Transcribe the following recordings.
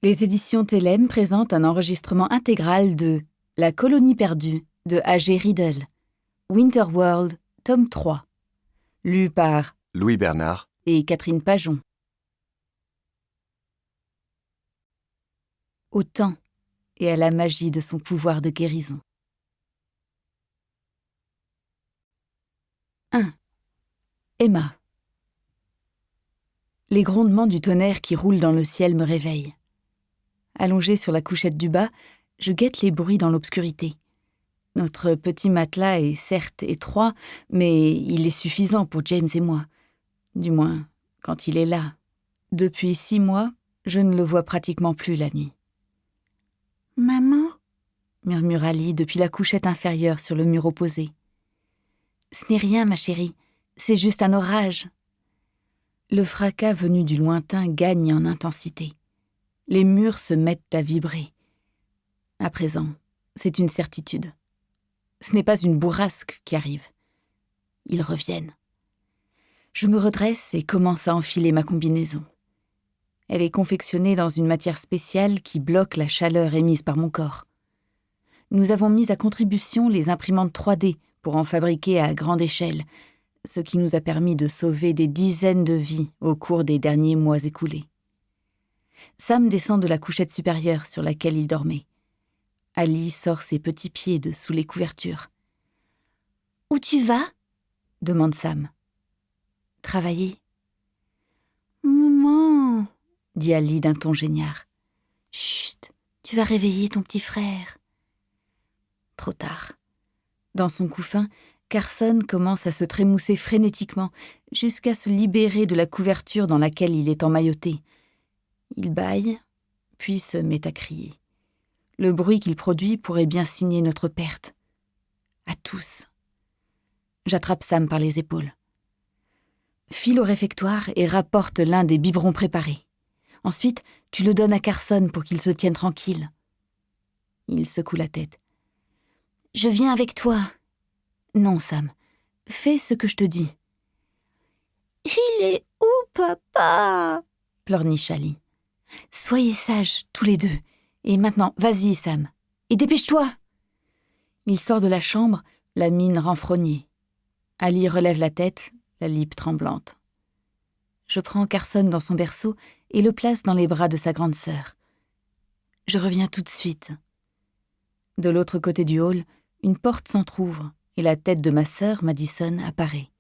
Les éditions Télème présentent un enregistrement intégral de La colonie perdue de A.G. Riddle, Winterworld, tome 3, lu par Louis Bernard et Catherine Pajon. Au temps et à la magie de son pouvoir de guérison. 1. Emma. Les grondements du tonnerre qui roule dans le ciel me réveillent. Allongée sur la couchette du bas, je guette les bruits dans l'obscurité. Notre petit matelas est certes étroit, mais il est suffisant pour James et moi. Du moins, quand il est là. Depuis 6 mois, je ne le vois pratiquement plus la nuit. « Maman ?» murmura Lee depuis la couchette inférieure sur le mur opposé. « Ce n'est rien, ma chérie, c'est juste un orage. » Le fracas venu du lointain gagne en intensité. Les murs se mettent à vibrer. À présent, c'est une certitude. Ce n'est pas une bourrasque qui arrive. Ils reviennent. Je me redresse et commence à enfiler ma combinaison. Elle est confectionnée dans une matière spéciale qui bloque la chaleur émise par mon corps. Nous avons mis à contribution les imprimantes 3D pour en fabriquer à grande échelle, ce qui nous a permis de sauver des dizaines de vies au cours des derniers mois écoulés. Sam descend de la couchette supérieure sur laquelle il dormait. Ali sort ses petits pieds de sous les couvertures. « Où tu vas ?» demande Sam. « Travailler. »« Maman !» dit Ali d'un ton géniard. « Chut, tu vas réveiller ton petit frère. » Trop tard. Dans son couffin, Carson commence à se trémousser frénétiquement jusqu'à se libérer de la couverture dans laquelle il est emmailloté. Il bâille, puis se met à crier. Le bruit qu'il produit pourrait bien signer notre perte. À tous. J'attrape Sam par les épaules. File au réfectoire et rapporte l'un des biberons préparés. Ensuite, tu le donnes à Carson pour qu'il se tienne tranquille. Il secoue la tête. « Je viens avec toi. »« Non, Sam. Fais ce que je te dis. »« Il est où, papa ?» pleurniche Ali. « Soyez sages, tous les deux. Et maintenant, vas-y, Sam. Et dépêche-toi !» Il sort de la chambre, la mine renfrognée. Ali relève la tête, la lippe tremblante. Je prends Carson dans son berceau et le place dans les bras de sa grande sœur. Je reviens tout de suite. De l'autre côté du hall, une porte s'entr'ouvre et la tête de ma sœur, Madison, apparaît.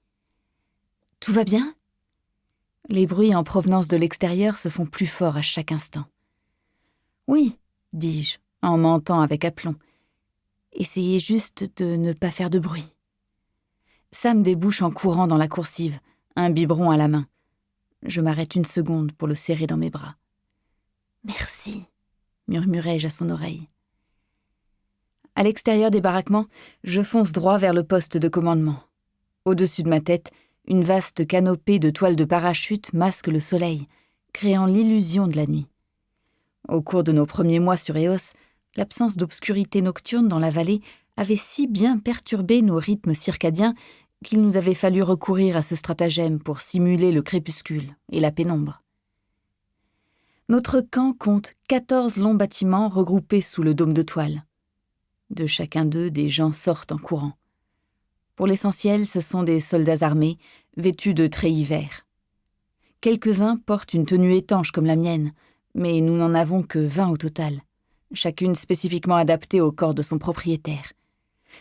« Tout va bien ?» Les bruits en provenance de l'extérieur se font plus forts à chaque instant. « Oui, » dis-je, en mentant avec aplomb. « Essayez juste de ne pas faire de bruit. » Sam débouche en courant dans la coursive, un biberon à la main. Je m'arrête une seconde pour le serrer dans mes bras. « Merci » murmurai-je à son oreille. À l'extérieur des baraquements, je fonce droit vers le poste de commandement. Au-dessus de ma tête, une vaste canopée de toiles de parachute masque le soleil, créant l'illusion de la nuit. Au cours de nos premiers mois sur Eos, l'absence d'obscurité nocturne dans la vallée avait si bien perturbé nos rythmes circadiens qu'il nous avait fallu recourir à ce stratagème pour simuler le crépuscule et la pénombre. Notre camp compte 14 longs bâtiments regroupés sous le dôme de toile. De chacun d'eux, des gens sortent en courant. Pour l'essentiel, ce sont des soldats armés, vêtus de treillis verts. Quelques-uns portent une tenue étanche comme la mienne, mais nous n'en avons que 20 au total, chacune spécifiquement adaptée au corps de son propriétaire.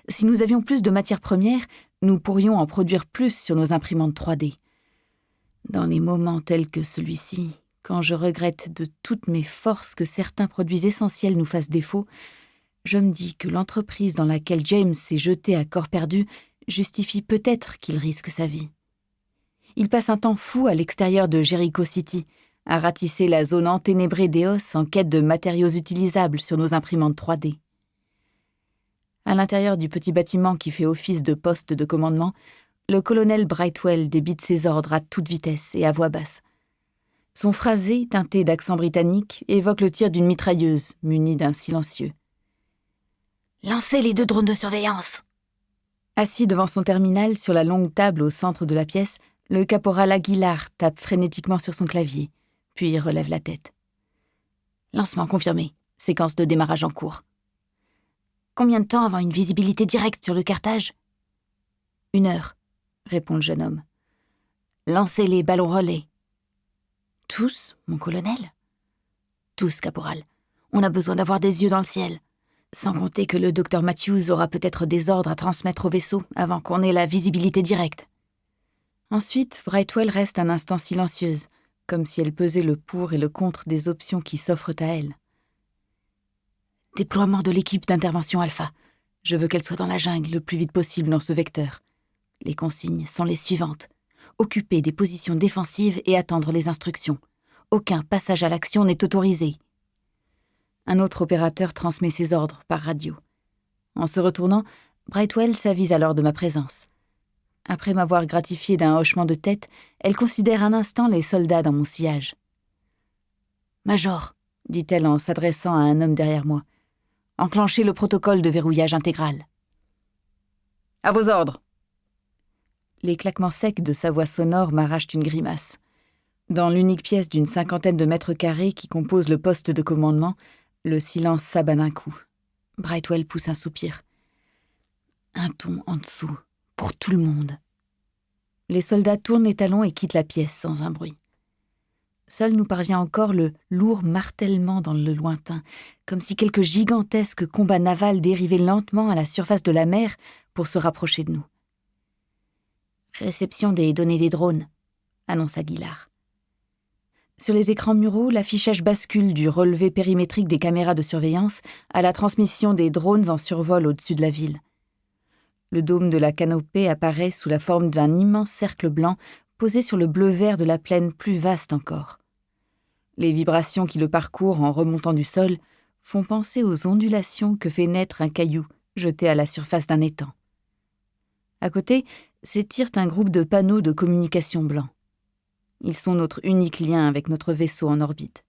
Si nous avions plus de matières premières, nous pourrions en produire plus sur nos imprimantes 3D. Dans les moments tels que celui-ci, quand je regrette de toutes mes forces que certains produits essentiels nous fassent défaut, je me dis que l'entreprise dans laquelle James s'est jeté à corps perdu justifie peut-être qu'il risque sa vie. Il passe un temps fou à l'extérieur de Jericho City, à ratisser la zone enténébrée d'Eos en quête de matériaux utilisables sur nos imprimantes 3D. À l'intérieur du petit bâtiment qui fait office de poste de commandement, le colonel Brightwell débite ses ordres à toute vitesse et à voix basse. Son phrasé, teinté d'accent britannique, évoque le tir d'une mitrailleuse munie d'un silencieux. « Lancez les 2 drones de surveillance !» Assis devant son terminal sur la longue table au centre de la pièce, le caporal Aguilar tape frénétiquement sur son clavier, puis relève la tête. Lancement confirmé. Séquence de démarrage en cours. Combien de temps avant une visibilité directe sur le Carthage ? 1 heure, répond le jeune homme. Lancez les ballons relais. Tous, mon colonel ? Tous, caporal. On a besoin d'avoir des yeux dans le ciel. Sans compter que le docteur Matthews aura peut-être des ordres à transmettre au vaisseau avant qu'on ait la visibilité directe. Ensuite, Brightwell reste un instant silencieuse, comme si elle pesait le pour et le contre des options qui s'offrent à elle. Déploiement de l'équipe d'intervention Alpha. Je veux qu'elle soit dans la jungle le plus vite possible dans ce vecteur. Les consignes sont les suivantes. Occuper des positions défensives et attendre les instructions. Aucun passage à l'action n'est autorisé. Un autre opérateur transmet ses ordres par radio. En se retournant, Brightwell s'avise alors de ma présence. Après m'avoir gratifié d'un hochement de tête, elle considère un instant les soldats dans mon sillage. « Major », dit-elle en s'adressant à un homme derrière moi, « enclenchez le protocole de verrouillage intégral. »« À vos ordres !» Les claquements secs de sa voix sonore m'arrachent une grimace. Dans l'unique pièce d'une 50aine de mètres carrés qui compose le poste de commandement, le silence s'abat d'un coup. Brightwell pousse un soupir. Un ton en dessous, pour tout le monde. Les soldats tournent les talons et quittent la pièce sans un bruit. Seul nous parvient encore le lourd martèlement dans le lointain, comme si quelque gigantesque combat naval dérivait lentement à la surface de la mer pour se rapprocher de nous. « Réception des données des drones », annonce Aguilar. Sur les écrans muraux, l'affichage bascule du relevé périmétrique des caméras de surveillance à la transmission des drones en survol au-dessus de la ville. Le dôme de la canopée apparaît sous la forme d'un immense cercle blanc posé sur le bleu-vert de la plaine plus vaste encore. Les vibrations qui le parcourent en remontant du sol font penser aux ondulations que fait naître un caillou jeté à la surface d'un étang. À côté s'étire un groupe de panneaux de communication blancs. Ils sont notre unique lien avec notre vaisseau en orbite.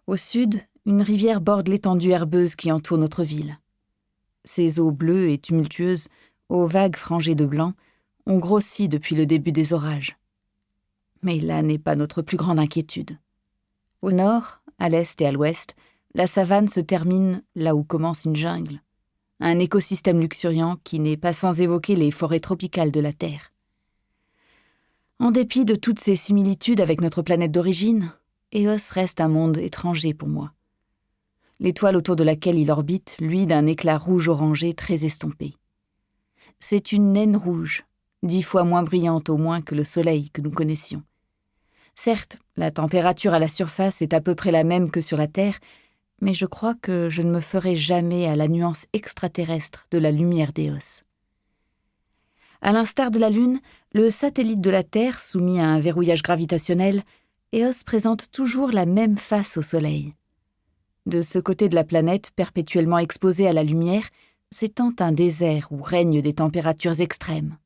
Au sud, une rivière borde l'étendue herbeuse qui entoure notre ville. Ses eaux bleues et tumultueuses, aux vagues frangées de blanc, ont grossi depuis le début des orages. Mais là n'est pas notre plus grande inquiétude. Au nord, à l'est et à l'ouest, la savane se termine là où commence une jungle. Un écosystème luxuriant qui n'est pas sans évoquer les forêts tropicales de la Terre. En dépit de toutes ces similitudes avec notre planète d'origine, Eos reste un monde étranger pour moi. L'étoile autour de laquelle il orbite luit d'un éclat rouge-orangé très estompé. C'est une naine rouge, 10 fois moins brillante au moins que le soleil que nous connaissions. Certes, la température à la surface est à peu près la même que sur la Terre, mais je crois que je ne me ferai jamais à la nuance extraterrestre de la lumière d'Eos. À l'instar de la Lune, le satellite de la Terre, soumis à un verrouillage gravitationnel, Eos présente toujours la même face au Soleil. De ce côté de la planète perpétuellement exposée à la lumière, s'étend un désert où règnent des températures extrêmes.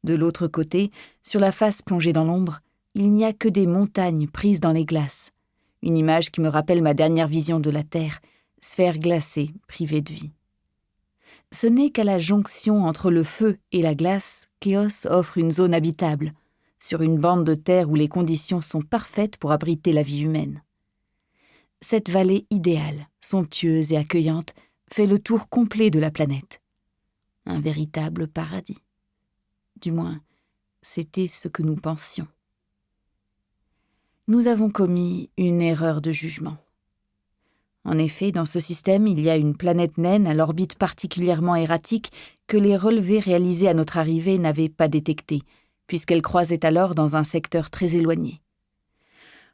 De l'autre côté, sur la face plongée dans l'ombre, il n'y a que des montagnes prises dans les glaces. Une image qui me rappelle ma dernière vision de la Terre, sphère glacée, privée de vie. Ce n'est qu'à la jonction entre le feu et la glace qu'Eos offre une zone habitable, sur une bande de terre où les conditions sont parfaites pour abriter la vie humaine. Cette vallée idéale, somptueuse et accueillante, fait le tour complet de la planète. Un véritable paradis. Du moins, c'était ce que nous pensions. Nous avons commis une erreur de jugement. En effet, dans ce système, il y a une planète naine à l'orbite particulièrement erratique que les relevés réalisés à notre arrivée n'avaient pas détectée, puisqu'elle croisait alors dans un secteur très éloigné.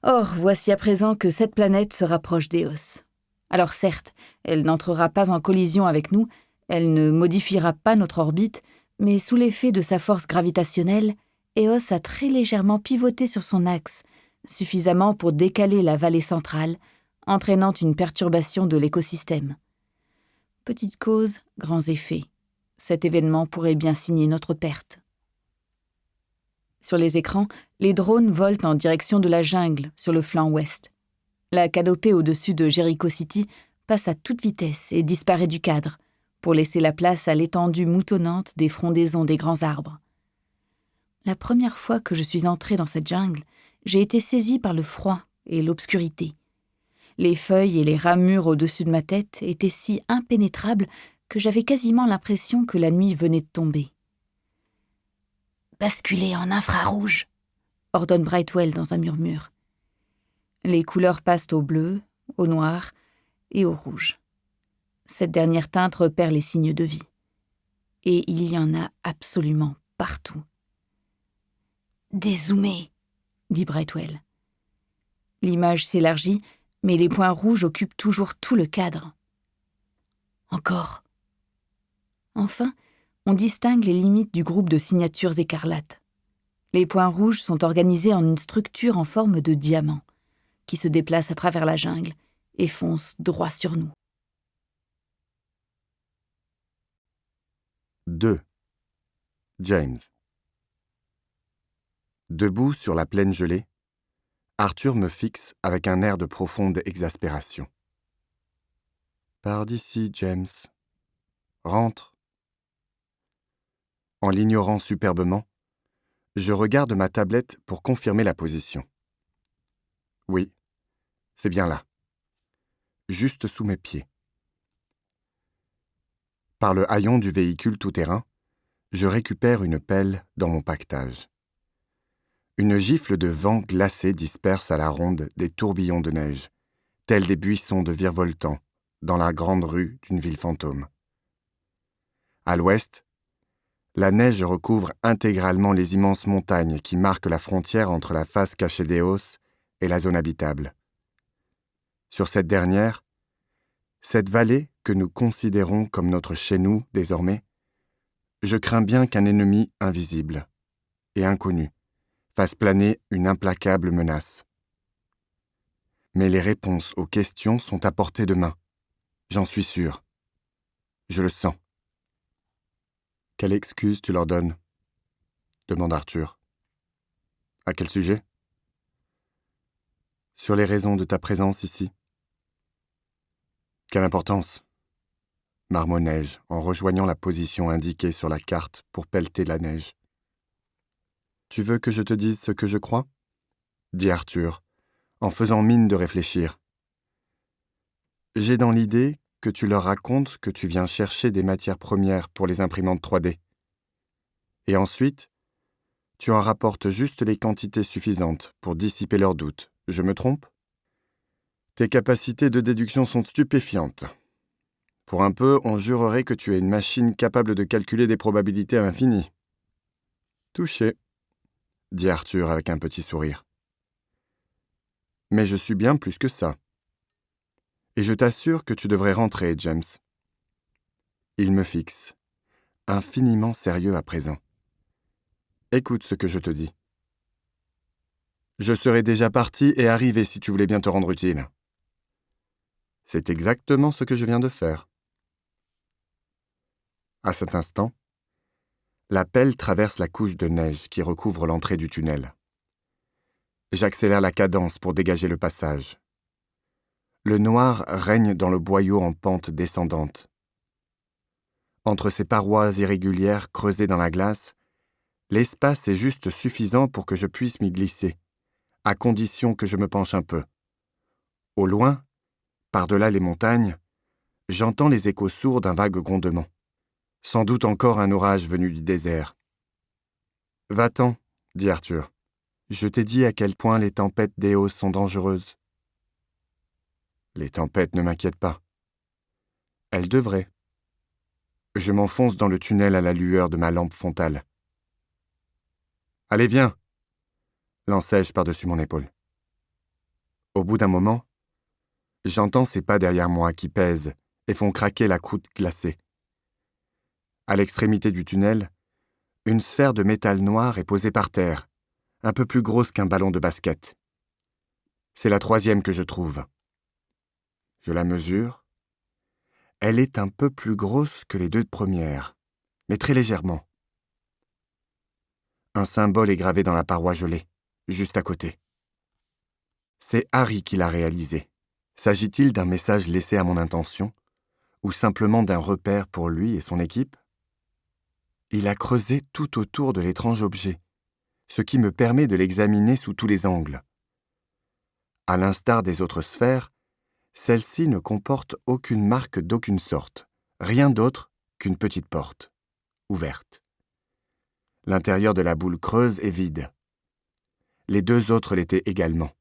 Or, voici à présent que cette planète se rapproche d'Eos. Alors certes, elle n'entrera pas en collision avec nous, elle ne modifiera pas notre orbite, mais sous l'effet de sa force gravitationnelle, Eos a très légèrement pivoté sur son axe, suffisamment pour décaler la vallée centrale, entraînant une perturbation de l'écosystème. Petite cause, grands effets. Cet événement pourrait bien signer notre perte. Sur les écrans, les drones volent en direction de la jungle sur le flanc ouest. La canopée au-dessus de Jericho City passe à toute vitesse et disparaît du cadre, pour laisser la place à l'étendue moutonnante des frondaisons des grands arbres. La première fois que je suis entrée dans cette jungle, j'ai été saisie par le froid et l'obscurité. Les feuilles et les ramures au-dessus de ma tête étaient si impénétrables que j'avais quasiment l'impression que la nuit venait de tomber. « Basculez en infrarouge !» ordonne Brightwell dans un murmure. Les couleurs passent au bleu, au noir et au rouge. Cette dernière teinte repère les signes de vie. Et il y en a absolument partout. « Dézoomez !» dit Brightwell. L'image s'élargit, mais les points rouges occupent toujours tout le cadre. Encore. Enfin, on distingue les limites du groupe de signatures écarlates. Les points rouges sont organisés en une structure en forme de diamant, qui se déplace à travers la jungle et fonce droit sur nous. 2. James. Debout sur la plaine gelée, Arthur me fixe avec un air de profonde exaspération. « Pars d'ici, James. Rentre. » En l'ignorant superbement, je regarde ma tablette pour confirmer la position. Oui, c'est bien là. Juste sous mes pieds. Par le haillon du véhicule tout-terrain, je récupère une pelle dans mon paquetage. Une gifle de vent glacé disperse à la ronde des tourbillons de neige, tels des buissons de virevoltants dans la grande rue d'une ville fantôme. À l'ouest, la neige recouvre intégralement les immenses montagnes qui marquent la frontière entre la face cachée d'Eos et la zone habitable. Sur cette dernière, cette vallée que nous considérons comme notre chez-nous désormais, je crains bien qu'un ennemi invisible et inconnu fasse planer une implacable menace. Mais les réponses aux questions sont à portée de main. J'en suis sûr. Je le sens. « Quelle excuse tu leur donnes ?» demande Arthur. « À quel sujet ?»« Sur les raisons de ta présence ici. »« Quelle importance ?» marmonne-je en rejoignant la position indiquée sur la carte pour pelleter la neige. « Tu veux que je te dise ce que je crois ?» dit Arthur, en faisant mine de réfléchir. « J'ai dans l'idée que tu leur racontes que tu viens chercher des matières premières pour les imprimantes 3D. Et ensuite, tu en rapportes juste les quantités suffisantes pour dissiper leurs doutes. Je me trompe ? Tes capacités de déduction sont stupéfiantes. Pour un peu, on jurerait que tu es une machine capable de calculer des probabilités à l'infini. »« Touché, » dit Arthur avec un petit sourire. « Mais je suis bien plus que ça. Et je t'assure que tu devrais rentrer, James. » Il me fixe, infiniment sérieux à présent. « Écoute ce que je te dis. Je serais déjà parti et arrivé si tu voulais bien te rendre utile. » C'est exactement ce que je viens de faire. À cet instant, la pelle traverse la couche de neige qui recouvre l'entrée du tunnel. J'accélère la cadence pour dégager le passage. Le noir règne dans le boyau en pente descendante. Entre ces parois irrégulières creusées dans la glace, l'espace est juste suffisant pour que je puisse m'y glisser, à condition que je me penche un peu. Au loin, par-delà les montagnes, j'entends les échos sourds d'un vague grondement. Sans doute encore un orage venu du désert. « Va-t'en, » dit Arthur. « Je t'ai dit à quel point les tempêtes d'Eos sont dangereuses. » Les tempêtes ne m'inquiètent pas. Elles devraient. Je m'enfonce dans le tunnel à la lueur de ma lampe frontale. « Allez, viens !» lançai-je par-dessus mon épaule. Au bout d'un moment, j'entends ces pas derrière moi qui pèsent et font craquer la croûte glacée. À l'extrémité du tunnel, une sphère de métal noir est posée par terre, un peu plus grosse qu'un ballon de basket. C'est la troisième que je trouve. Je la mesure. Elle est un peu plus grosse que les deux premières, mais très légèrement. Un symbole est gravé dans la paroi gelée, juste à côté. C'est Harry qui l'a réalisé. S'agit-il d'un message laissé à mon intention, ou simplement d'un repère pour lui et son équipe ? Il a creusé tout autour de l'étrange objet, ce qui me permet de l'examiner sous tous les angles. À l'instar des autres sphères, Celle-ci ne comporte aucune marque d'aucune sorte, rien d'autre qu'une petite porte, ouverte. L'intérieur de la boule creuse est vide. Les deux autres l'étaient également.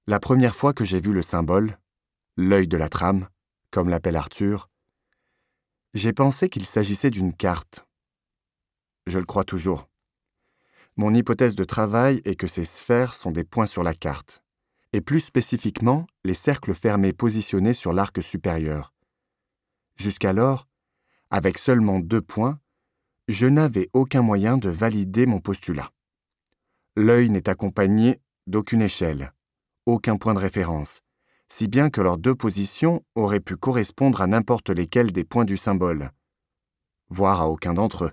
La première fois que j'ai vu le symbole, l'œil de la trame, comme l'appelle Arthur, j'ai pensé qu'il s'agissait d'une carte. Je le crois toujours. Mon hypothèse de travail est que ces sphères sont des points sur la carte, et plus spécifiquement les cercles fermés positionnés sur l'arc supérieur. Jusqu'alors, avec seulement 2 points, je n'avais aucun moyen de valider mon postulat. L'œil n'est accompagné d'aucune échelle, aucun point de référence, si bien que leurs 2 positions auraient pu correspondre à n'importe lesquels des points du symbole, voire à aucun d'entre eux.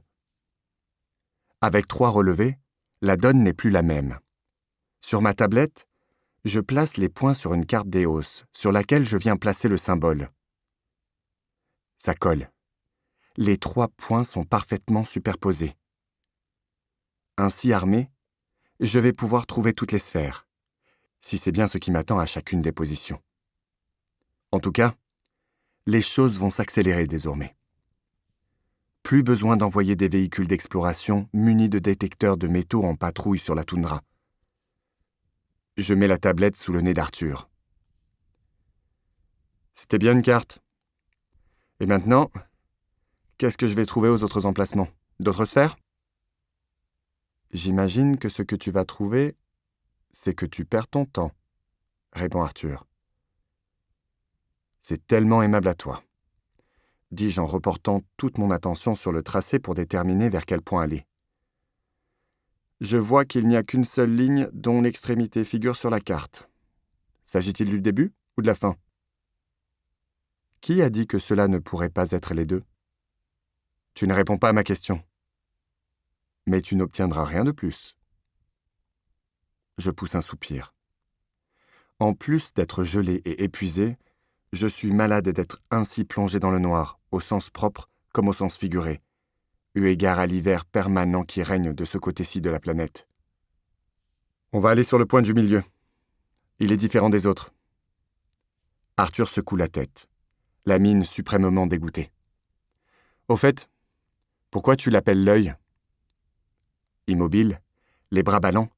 Avec 3 relevés, la donne n'est plus la même. Sur ma tablette, je place les points sur une carte d'Eos, sur laquelle je viens placer le symbole. Ça colle. Les 3 points sont parfaitement superposés. Ainsi armé, je vais pouvoir trouver toutes les sphères, si c'est bien ce qui m'attend à chacune des positions. En tout cas, les choses vont s'accélérer désormais. Plus besoin d'envoyer des véhicules d'exploration munis de détecteurs de métaux en patrouille sur la toundra. Je mets la tablette sous le nez d'Arthur. C'était bien une carte. Et maintenant, qu'est-ce que je vais trouver aux autres emplacements? D'autres sphères? J'imagine que ce que tu vas trouver, c'est que tu perds ton temps, répond Arthur. C'est tellement aimable à toi, dis-je en reportant toute mon attention sur le tracé pour déterminer vers quel point aller. Je vois qu'il n'y a qu'une seule ligne dont l'extrémité figure sur la carte. S'agit-il du début ou de la fin? Qui a dit que cela ne pourrait pas être les deux? Tu ne réponds pas à ma question. Mais tu n'obtiendras rien de plus. Je pousse un soupir. En plus d'être gelé et épuisé, je suis malade d'être ainsi plongé dans le noir, au sens propre comme au sens figuré, eu égard à l'hiver permanent qui règne de ce côté-ci de la planète. On va aller sur le point du milieu. Il est différent des autres. Arthur secoue la tête, la mine suprêmement dégoûtée. Au fait, pourquoi tu l'appelles l'œil? Immobile, les bras ballants,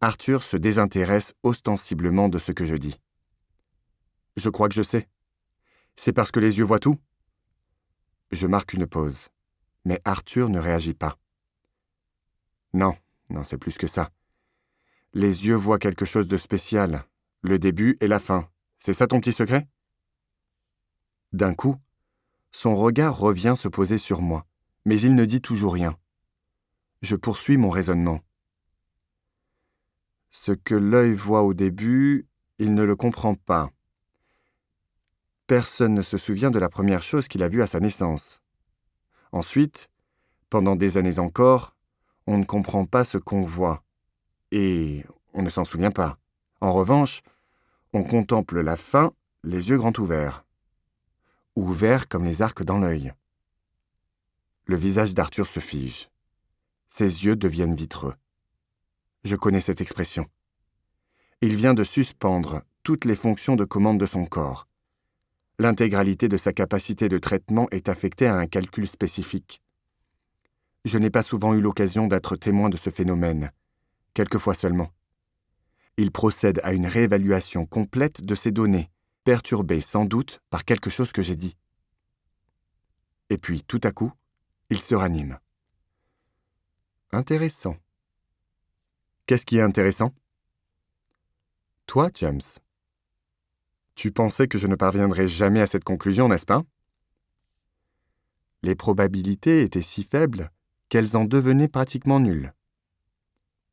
Arthur se désintéresse ostensiblement de ce que je dis. Je crois que je sais. C'est parce que les yeux voient tout? Je marque une pause, mais Arthur ne réagit pas. Non, c'est plus que ça. Les yeux voient quelque chose de spécial, le début et la fin. C'est ça ton petit secret? D'un coup, son regard revient se poser sur moi, mais il ne dit toujours rien. Je poursuis mon raisonnement. Ce que l'œil voit au début, il ne le comprend pas. Personne ne se souvient de la première chose qu'il a vue à sa naissance. Ensuite, pendant des années encore, on ne comprend pas ce qu'on voit. Et on ne s'en souvient pas. En revanche, on contemple la fin, les yeux grands ouverts. Ouverts comme les arcs dans l'œil. Le visage d'Arthur se fige. Ses yeux deviennent vitreux. Je connais cette expression. Il vient de suspendre toutes les fonctions de commande de son corps. L'intégralité de sa capacité de traitement est affectée à un calcul spécifique. Je n'ai pas souvent eu l'occasion d'être témoin de ce phénomène, quelquefois seulement. Il procède à une réévaluation complète de ces données, perturbées sans doute par quelque chose que j'ai dit. Et puis, tout à coup, il se ranime. Intéressant. Qu'est-ce qui est intéressant? Toi, James. Tu pensais que je ne parviendrais jamais à cette conclusion, n'est-ce pas? Les probabilités étaient si faibles qu'elles en devenaient pratiquement nulles.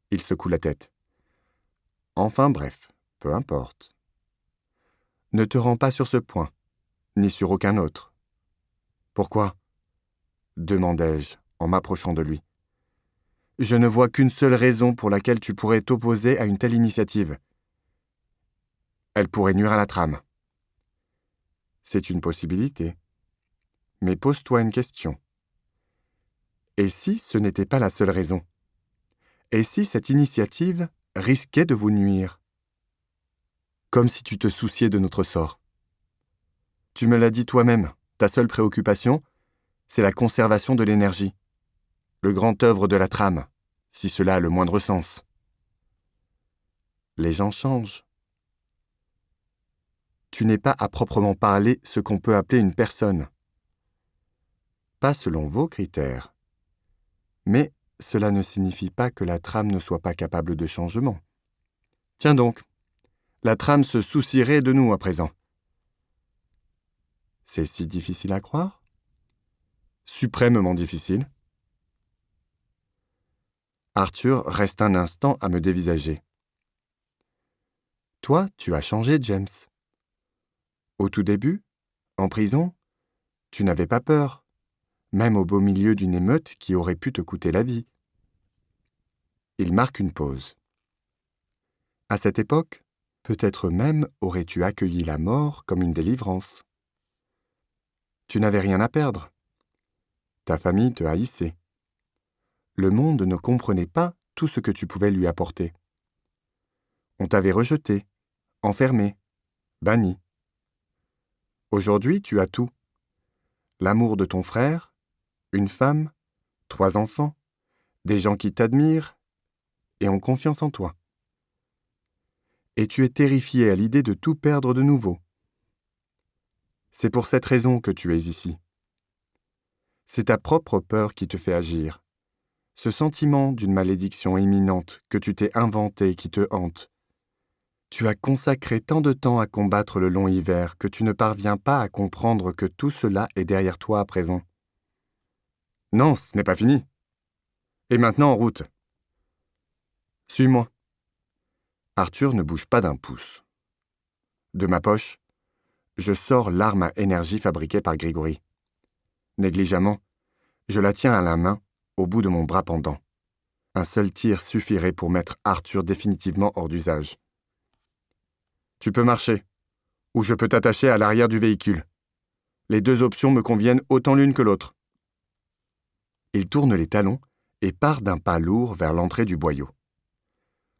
Il secoue la tête. Enfin bref, peu importe. Ne te rends pas sur ce point, ni sur aucun autre. Pourquoi? Demandai-je en m'approchant de lui. Je ne vois qu'une seule raison pour laquelle tu pourrais t'opposer à une telle initiative. Elle pourrait nuire à la trame. C'est une possibilité. Mais pose-toi une question. Et si ce n'était pas la seule raison? Et si cette initiative risquait de vous nuire? Comme si tu te souciais de notre sort. Tu me l'as dit toi-même, ta seule préoccupation, c'est la conservation de l'énergie. Le grand œuvre de la trame, si cela a le moindre sens. Les gens changent. Tu n'es pas à proprement parler ce qu'on peut appeler une personne. Pas selon vos critères. Mais cela ne signifie pas que la trame ne soit pas capable de changement. Tiens donc, la trame se soucierait de nous à présent. C'est si difficile à croire? Suprêmement difficile. Arthur reste un instant à me dévisager. Toi, tu as changé, James. Au tout début, en prison, tu n'avais pas peur, même au beau milieu d'une émeute qui aurait pu te coûter la vie. Il marque une pause. À cette époque, peut-être même aurais-tu accueilli la mort comme une délivrance. Tu n'avais rien à perdre. Ta famille te haïssait. Le monde ne comprenait pas tout ce que tu pouvais lui apporter. On t'avait rejeté, enfermé, banni. Aujourd'hui, tu as tout. L'amour de ton frère, une femme, 3 enfants, des gens qui t'admirent et ont confiance en toi. Et tu es terrifié à l'idée de tout perdre de nouveau. C'est pour cette raison que tu es ici. C'est ta propre peur qui te fait agir. Ce sentiment d'une malédiction imminente que tu t'es inventé qui te hante. Tu as consacré tant de temps à combattre le long hiver que tu ne parviens pas à comprendre que tout cela est derrière toi à présent. Non, ce n'est pas fini. Et maintenant en route. Suis-moi. Arthur ne bouge pas d'un pouce. De ma poche, je sors l'arme à énergie fabriquée par Grigory. Négligemment, je la tiens à la main, au bout de mon bras pendant. Un seul tir suffirait pour mettre Arthur définitivement hors d'usage. Tu peux marcher, ou je peux t'attacher à l'arrière du véhicule. Les 2 options me conviennent autant l'une que l'autre. Il tourne les talons et part d'un pas lourd vers l'entrée du boyau.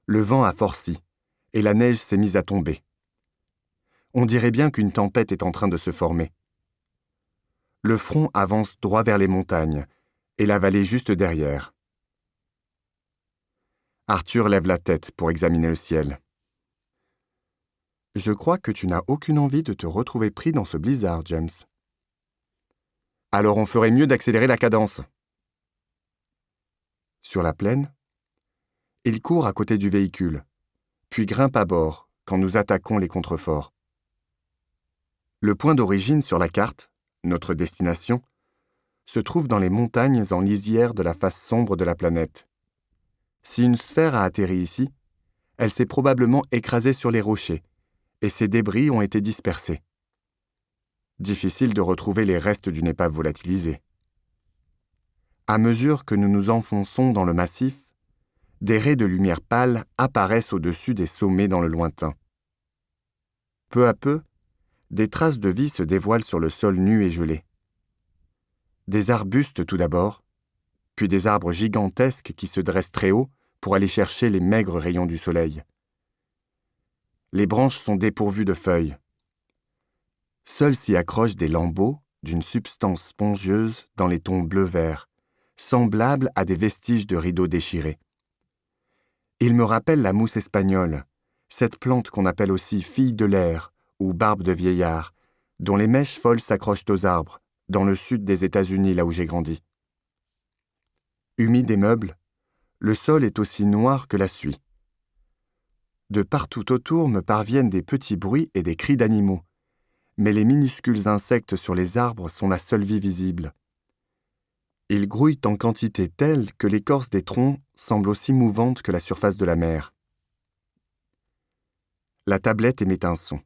Le vent a forci, et la neige s'est mise à tomber. On dirait bien qu'une tempête est en train de se former. Le front avance droit vers les montagnes, et la vallée juste derrière. Arthur lève la tête pour examiner le ciel. Je crois que tu n'as aucune envie de te retrouver pris dans ce blizzard, James. Alors on ferait mieux d'accélérer la cadence. Sur la plaine, il court à côté du véhicule, puis grimpe à bord quand nous attaquons les contreforts. Le point d'origine sur la carte, notre destination, se trouve dans les montagnes en lisière de la face sombre de la planète. Si une sphère a atterri ici, elle s'est probablement écrasée sur les rochers, et ses débris ont été dispersés. Difficile de retrouver les restes d'une épave volatilisée. À mesure que nous nous enfonçons dans le massif, des raies de lumière pâle apparaissent au-dessus des sommets dans le lointain. Peu à peu, des traces de vie se dévoilent sur le sol nu et gelé. Des arbustes tout d'abord, puis des arbres gigantesques qui se dressent très haut pour aller chercher les maigres rayons du soleil. Les branches sont dépourvues de feuilles. Seuls s'y accrochent des lambeaux d'une substance spongieuse dans les tons bleu-vert, semblables à des vestiges de rideaux déchirés. Ils me rappellent la mousse espagnole, cette plante qu'on appelle aussi fille de l'air ou barbe de vieillard, dont les mèches folles s'accrochent aux arbres, dans le sud des États-Unis, là où j'ai grandi. Humide et meuble, le sol est aussi noir que la suie. De partout autour me parviennent des petits bruits et des cris d'animaux, mais les minuscules insectes sur les arbres sont la seule vie visible. Ils grouillent en quantité telle que l'écorce des troncs semble aussi mouvante que la surface de la mer. La tablette émet un son.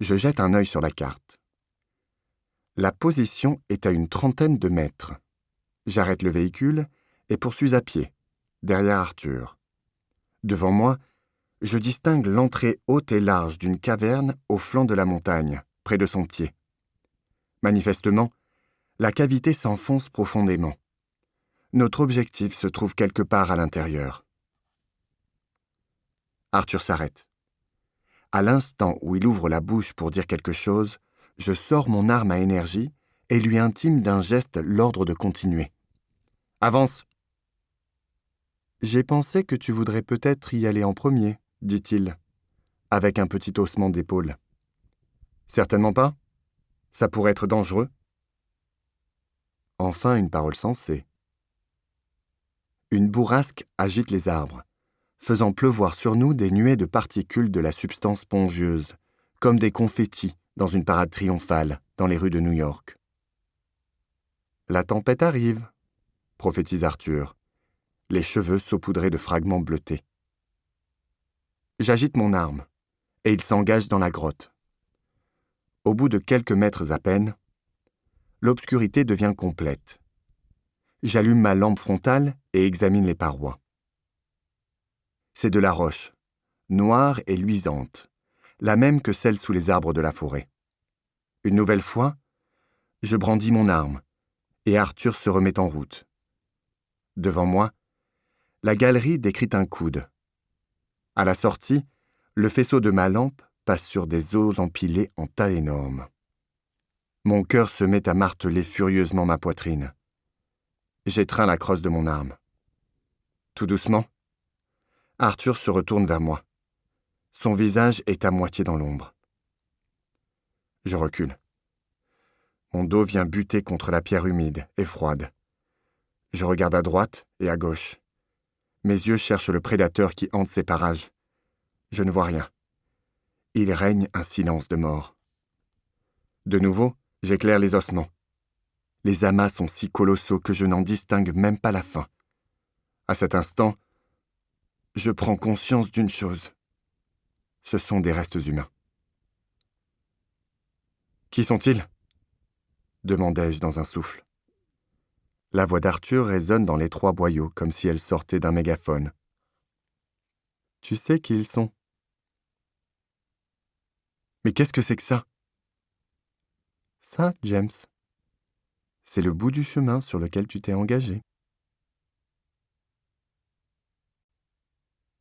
Je jette un œil sur la carte. La position est à une 30aine de mètres. J'arrête le véhicule et poursuis à pied, derrière Arthur. Devant moi, je distingue l'entrée haute et large d'une caverne au flanc de la montagne, près de son pied. Manifestement, la cavité s'enfonce profondément. Notre objectif se trouve quelque part à l'intérieur. Arthur s'arrête. À l'instant où il ouvre la bouche pour dire quelque chose, je sors mon arme à énergie et lui intime d'un geste l'ordre de continuer. « Avance !»« J'ai pensé que tu voudrais peut-être y aller en premier, » dit-il, avec un petit haussement d'épaule. « Certainement pas. Ça pourrait être dangereux. » Enfin une parole sensée. Une bourrasque agite les arbres, faisant pleuvoir sur nous des nuées de particules de la substance spongieuse, comme des confettis dans une parade triomphale dans les rues de New York. « La tempête arrive », prophétise Arthur, les cheveux saupoudrés de fragments bleutés. J'agite mon arme, et il s'engage dans la grotte. Au bout de quelques mètres à peine, l'obscurité devient complète. J'allume ma lampe frontale et examine les parois. C'est de la roche, noire et luisante, la même que celle sous les arbres de la forêt. Une nouvelle fois, je brandis mon arme, et Arthur se remet en route. Devant moi, la galerie décrit un coude. À la sortie, le faisceau de ma lampe passe sur des os empilés en tas énormes. Mon cœur se met à marteler furieusement ma poitrine. J'étreins la crosse de mon arme. Tout doucement, Arthur se retourne vers moi. Son visage est à moitié dans l'ombre. Je recule. Mon dos vient buter contre la pierre humide et froide. Je regarde à droite et à gauche. Mes yeux cherchent le prédateur qui hante ces parages. Je ne vois rien. Il règne un silence de mort. De nouveau, j'éclaire les ossements. Les amas sont si colossaux que je n'en distingue même pas la fin. À cet instant, je prends conscience d'une chose. Ce sont des restes humains. « Qui sont-ils » demandai-je dans un souffle. La voix d'Arthur résonne dans l'étroit boyau comme si elle sortait d'un mégaphone. « Tu sais qui ils sont. »« Mais qu'est-ce que c'est que ça ?»« Ça, James, c'est le bout du chemin sur lequel tu t'es engagé. »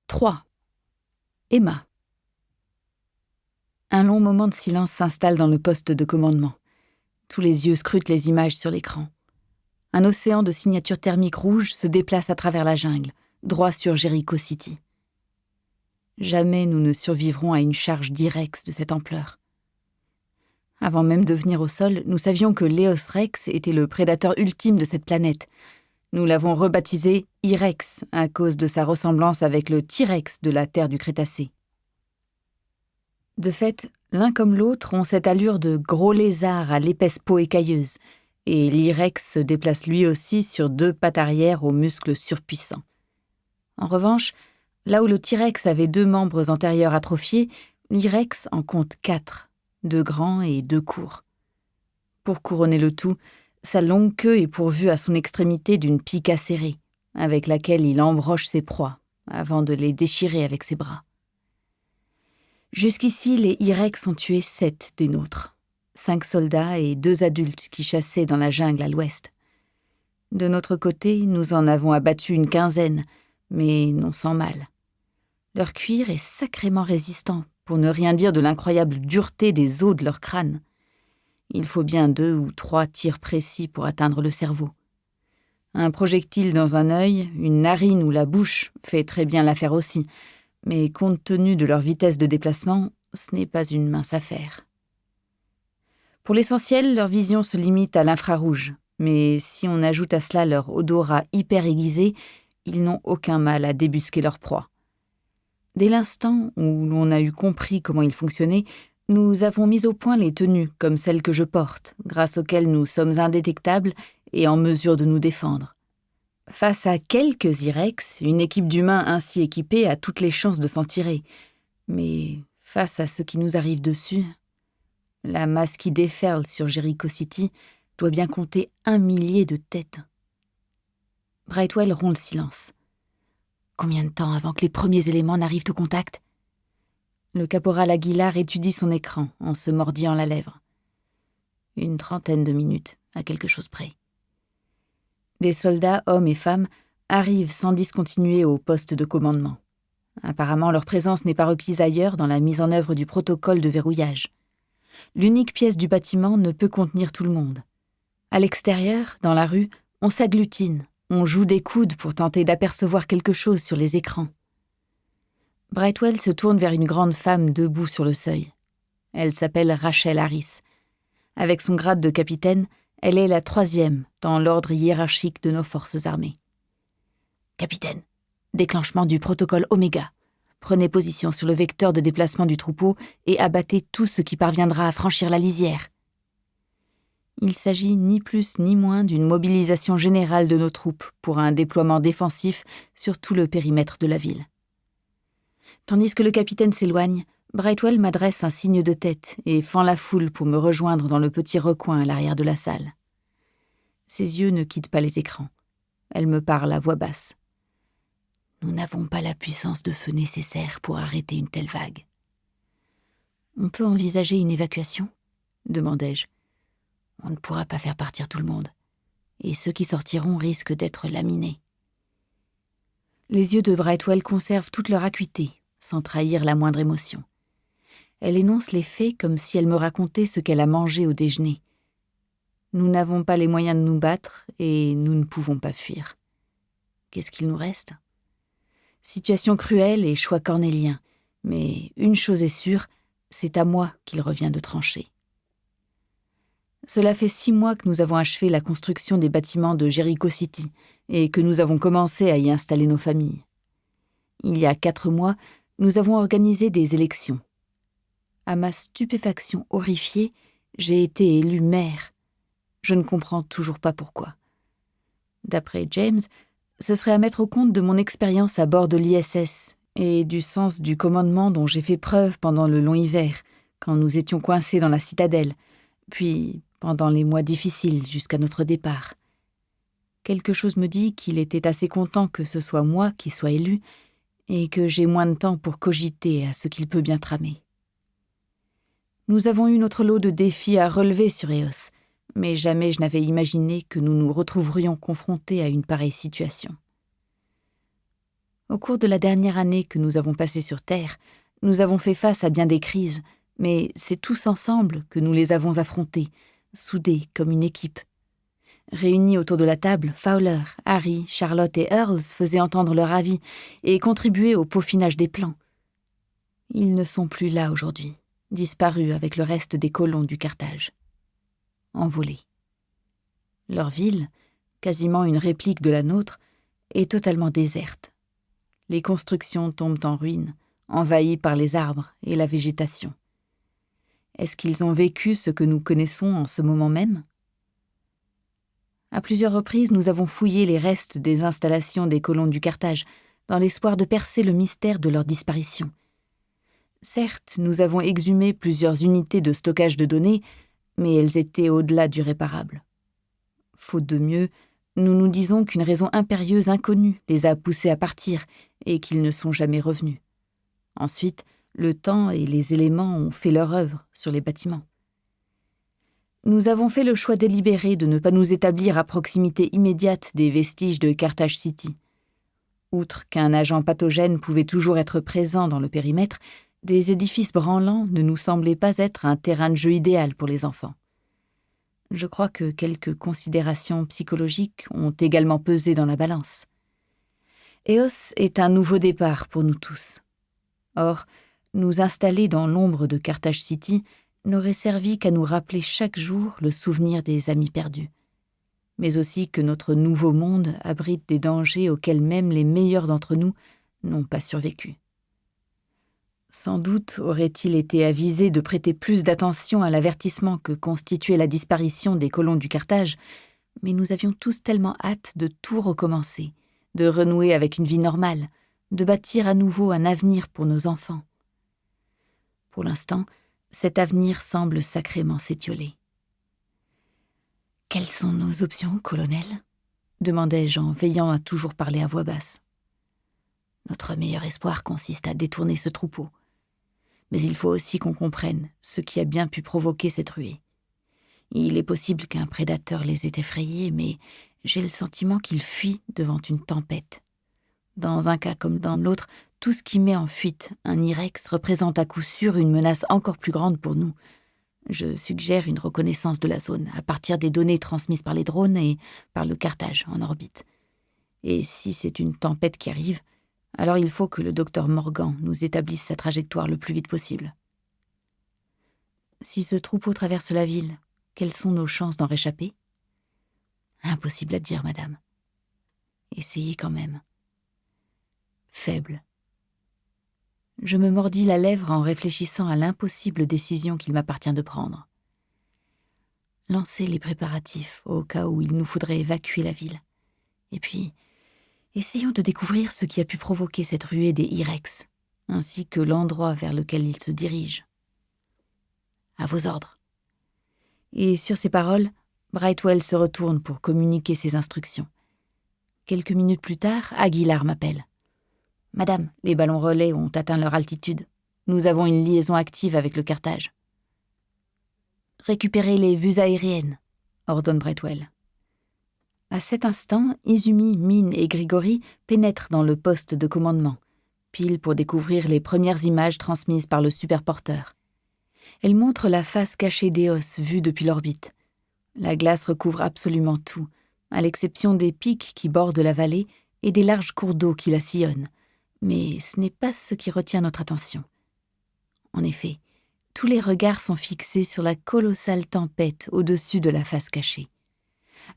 3. Emma. Un long moment de silence s'installe dans le poste de commandement. Tous les yeux scrutent les images sur l'écran. Un océan de signatures thermiques rouges se déplace à travers la jungle, droit sur Jericho City. Jamais nous ne survivrons à une charge d'Irex de cette ampleur. Avant même de venir au sol, nous savions que l'Eos Rex était le prédateur ultime de cette planète. Nous l'avons rebaptisé Irex à cause de sa ressemblance avec le T-Rex de la Terre du Crétacé. De fait, l'un comme l'autre ont cette allure de gros lézard à l'épaisse peau écailleuse, et l'Irex se déplace lui aussi sur 2 pattes arrière aux muscles surpuissants. En revanche, là où le T-Rex avait 2 membres antérieurs atrophiés, l'Irex en compte 4, 2 grands et 2 courts. Pour couronner le tout, sa longue queue est pourvue à son extrémité d'une pique acérée, avec laquelle il embroche ses proies, avant de les déchirer avec ses bras. Jusqu'ici, les Irex ont tué 7 des nôtres, 5 soldats et 2 adultes qui chassaient dans la jungle à l'ouest. De notre côté, nous en avons abattu une 15aine, mais non sans mal. Leur cuir est sacrément résistant, pour ne rien dire de l'incroyable dureté des os de leur crâne. Il faut bien 2 ou 3 tirs précis pour atteindre le cerveau. Un projectile dans un œil, une narine ou la bouche fait très bien l'affaire aussi, mais compte tenu de leur vitesse de déplacement, ce n'est pas une mince affaire. Pour l'essentiel, leur vision se limite à l'infrarouge, mais si on ajoute à cela leur odorat hyper aiguisé, ils n'ont aucun mal à débusquer leur proie. Dès l'instant où l'on a eu compris comment ils fonctionnaient, nous avons mis au point les tenues comme celles que je porte, grâce auxquelles nous sommes indétectables et en mesure de nous défendre. Face à quelques Irex, une équipe d'humains ainsi équipée a toutes les chances de s'en tirer. Mais face à ce qui nous arrive dessus, la masse qui déferle sur Jericho City doit bien compter 1 millier de têtes. Brightwell rompt le silence. Combien de temps avant que les premiers éléments n'arrivent au contact ? Le caporal Aguilar étudie son écran en se mordillant la lèvre. Une 30aine de minutes, à quelque chose près. Des soldats, hommes et femmes, arrivent sans discontinuer au poste de commandement. Apparemment, leur présence n'est pas requise ailleurs dans la mise en œuvre du protocole de verrouillage. L'unique pièce du bâtiment ne peut contenir tout le monde. À l'extérieur, dans la rue, on s'agglutine, on joue des coudes pour tenter d'apercevoir quelque chose sur les écrans. Brightwell se tourne vers une grande femme debout sur le seuil. Elle s'appelle Rachel Harris. Avec son grade de capitaine, elle est la 3e dans l'ordre hiérarchique de nos forces armées. « Capitaine, déclenchement du protocole Oméga. Prenez position sur le vecteur de déplacement du troupeau et abattez tout ce qui parviendra à franchir la lisière. » Il s'agit ni plus ni moins d'une mobilisation générale de nos troupes pour un déploiement défensif sur tout le périmètre de la ville. Tandis que le capitaine s'éloigne, Brightwell m'adresse un signe de tête et fend la foule pour me rejoindre dans le petit recoin à l'arrière de la salle. Ses yeux ne quittent pas les écrans. Elle me parle à voix basse. « Nous n'avons pas la puissance de feu nécessaire pour arrêter une telle vague. »« On peut envisager une évacuation ?» demandai-je. « On ne pourra pas faire partir tout le monde, et ceux qui sortiront risquent d'être laminés. » Les yeux de Brightwell conservent toute leur acuité, sans trahir la moindre émotion. Elle énonce les faits comme si elle me racontait ce qu'elle a mangé au déjeuner. Nous n'avons pas les moyens de nous battre et nous ne pouvons pas fuir. Qu'est-ce qu'il nous reste ? Situation cruelle et choix cornélien, mais une chose est sûre, c'est à moi qu'il revient de trancher. Cela fait 6 mois que nous avons achevé la construction des bâtiments de Jericho City et que nous avons commencé à y installer nos familles. Il y a 4 mois, nous avons organisé des élections. À ma stupéfaction horrifiée, j'ai été élu maire. Je ne comprends toujours pas pourquoi. D'après James, ce serait à mettre au compte de mon expérience à bord de l'ISS et du sens du commandement dont j'ai fait preuve pendant le long hiver, quand nous étions coincés dans la citadelle, puis pendant les mois difficiles jusqu'à notre départ. Quelque chose me dit qu'il était assez content que ce soit moi qui sois élu et que j'ai moins de temps pour cogiter à ce qu'il peut bien tramer. Nous avons eu notre lot de défis à relever sur Eos, mais jamais je n'avais imaginé que nous nous retrouverions confrontés à une pareille situation. Au cours de la dernière année que nous avons passée sur Terre, nous avons fait face à bien des crises, mais c'est tous ensemble que nous les avons affrontées, soudés comme une équipe. Réunis autour de la table, Fowler, Harry, Charlotte et Earls faisaient entendre leur avis et contribuaient au peaufinage des plans. Ils ne sont plus là aujourd'hui, disparus avec le reste des colons du Carthage. Envolés. Leur ville, quasiment une réplique de la nôtre, est totalement déserte. Les constructions tombent en ruine, envahies par les arbres et la végétation. Est-ce qu'ils ont vécu ce que nous connaissons en ce moment même ? À plusieurs reprises, nous avons fouillé les restes des installations des colons du Carthage, dans l'espoir de percer le mystère de leur disparition. Certes, nous avons exhumé plusieurs unités de stockage de données, mais elles étaient au-delà du réparable. Faute de mieux, nous nous disons qu'une raison impérieuse inconnue les a poussés à partir et qu'ils ne sont jamais revenus. Ensuite, le temps et les éléments ont fait leur œuvre sur les bâtiments. Nous avons fait le choix délibéré de ne pas nous établir à proximité immédiate des vestiges de Carthage City. Outre qu'un agent pathogène pouvait toujours être présent dans le périmètre, des édifices branlants ne nous semblaient pas être un terrain de jeu idéal pour les enfants. Je crois que quelques considérations psychologiques ont également pesé dans la balance. Eos est un nouveau départ pour nous tous. Or, nous installer dans l'ombre de Carthage City n'aurait servi qu'à nous rappeler chaque jour le souvenir des amis perdus, mais aussi que notre nouveau monde abrite des dangers auxquels même les meilleurs d'entre nous n'ont pas survécu. Sans doute aurait-il été avisé de prêter plus d'attention à l'avertissement que constituait la disparition des colons du Carthage, mais nous avions tous tellement hâte de tout recommencer, de renouer avec une vie normale, de bâtir à nouveau un avenir pour nos enfants. Pour l'instant, cet avenir semble sacrément s'étioler. « Quelles sont nos options, colonel ?» demandai-je en veillant à toujours parler à voix basse. « Notre meilleur espoir consiste à détourner ce troupeau. Mais il faut aussi qu'on comprenne ce qui a bien pu provoquer cette ruée. Il est possible qu'un prédateur les ait effrayés, mais j'ai le sentiment qu'ils fuient devant une tempête. Dans un cas comme dans l'autre, tout ce qui met en fuite un IREX représente à coup sûr une menace encore plus grande pour nous. Je suggère une reconnaissance de la zone à partir des données transmises par les drones et par le cartage en orbite. Et si c'est une tempête qui arrive, alors il faut que le docteur Morgan nous établisse sa trajectoire le plus vite possible. Si ce troupeau traverse la ville, quelles sont nos chances d'en réchapper ? Impossible à dire, madame. Essayez quand même. Faible. Je me mordis la lèvre en réfléchissant à l'impossible décision qu'il m'appartient de prendre. Lancer les préparatifs au cas où il nous faudrait évacuer la ville. Et puis, essayons de découvrir ce qui a pu provoquer cette ruée des IREX, ainsi que l'endroit vers lequel ils se dirigent. À vos ordres. Et sur ces paroles, Brightwell se retourne pour communiquer ses instructions. Quelques minutes plus tard, Aguilar m'appelle. « Madame, les ballons relais ont atteint leur altitude. Nous avons une liaison active avec le cartage. »« Récupérez les vues aériennes, » ordonne Brightwell. À cet instant, Izumi, Min et Grigori pénètrent dans le poste de commandement, pile pour découvrir les premières images transmises par le superporteur. Elle montre la face cachée d'Eos vue depuis l'orbite. La glace recouvre absolument tout, à l'exception des pics qui bordent la vallée et des larges cours d'eau qui la sillonnent. Mais ce n'est pas ce qui retient notre attention. En effet, tous les regards sont fixés sur la colossale tempête au-dessus de la face cachée.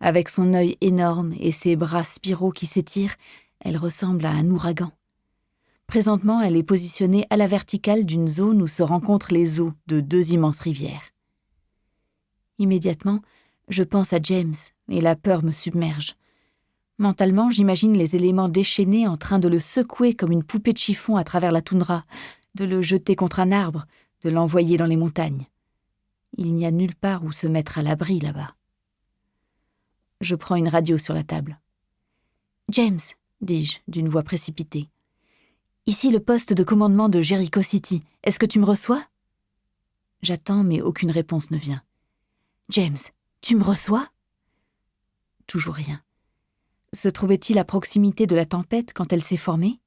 Avec son œil énorme et ses bras spiraux qui s'étirent, elle ressemble à un ouragan. Présentement, elle est positionnée à la verticale d'une zone où se rencontrent les eaux de 2 immenses rivières. Immédiatement, je pense à James et la peur me submerge. Mentalement, j'imagine les éléments déchaînés en train de le secouer comme une poupée de chiffon à travers la toundra, de le jeter contre un arbre, de l'envoyer dans les montagnes. Il n'y a nulle part où se mettre à l'abri là-bas. Je prends une radio sur la table. « James, dis-je d'une voix précipitée. Ici le poste de commandement de Jericho City. Est-ce que tu me reçois ? » J'attends, mais aucune réponse ne vient. « James, tu me reçois ?» Toujours rien. Se trouvait-il à proximité de la tempête quand elle s'est formée ?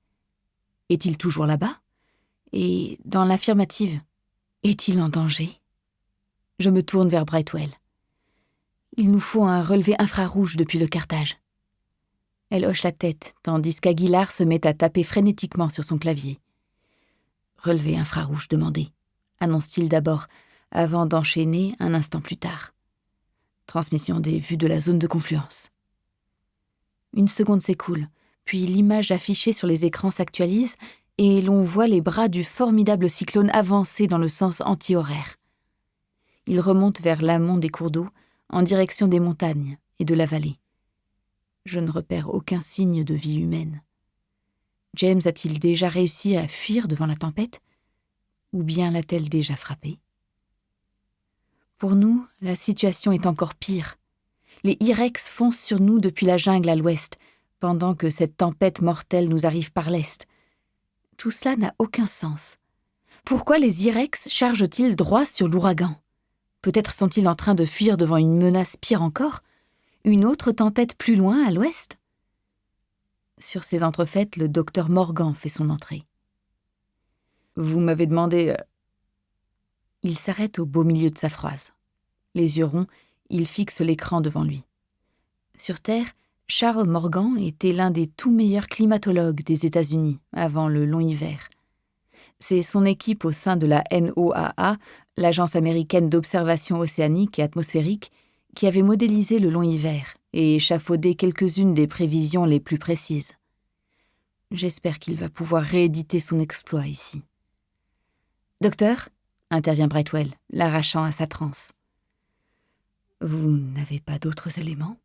Est-il toujours là-bas ? Et, dans l'affirmative, est-il en danger ? Je me tourne vers Brightwell. Il nous faut un relevé infrarouge depuis le cartage. Elle hoche la tête, tandis qu'Aguilar se met à taper frénétiquement sur son clavier. Relevé infrarouge demandé, annonce-t-il d'abord, avant d'enchaîner un instant plus tard. Transmission des vues de la zone de confluence. Une seconde s'écoule, puis l'image affichée sur les écrans s'actualise et l'on voit les bras du formidable cyclone avancer dans le sens anti-horaire. Il remonte vers l'amont des cours d'eau, en direction des montagnes et de la vallée. Je ne repère aucun signe de vie humaine. James a-t-il déjà réussi à fuir devant la tempête ? Ou bien l'a-t-elle déjà frappé ? Pour nous, la situation est encore pire. Les IREX foncent sur nous depuis la jungle à l'ouest, pendant que cette tempête mortelle nous arrive par l'est. Tout cela n'a aucun sens. Pourquoi les IREX chargent-ils droit sur l'ouragan ? Peut-être sont-ils en train de fuir devant une menace pire encore ? Une autre tempête plus loin, à l'ouest ? Sur ces entrefaites, le docteur Morgan fait son entrée. « Vous m'avez demandé... » Il s'arrête au beau milieu de sa phrase. Les yeux ronds, il fixe l'écran devant lui. Sur Terre, Charles Morgan était l'un des tout meilleurs climatologues des États-Unis avant le long hiver. C'est son équipe au sein de la NOAA, l'Agence américaine d'observation océanique et atmosphérique, qui avait modélisé le long hiver et échafaudé quelques-unes des prévisions les plus précises. J'espère qu'il va pouvoir rééditer son exploit ici. « Docteur ?» intervient Brightwell, l'arrachant à sa transe. « Vous n'avez pas d'autres éléments ?»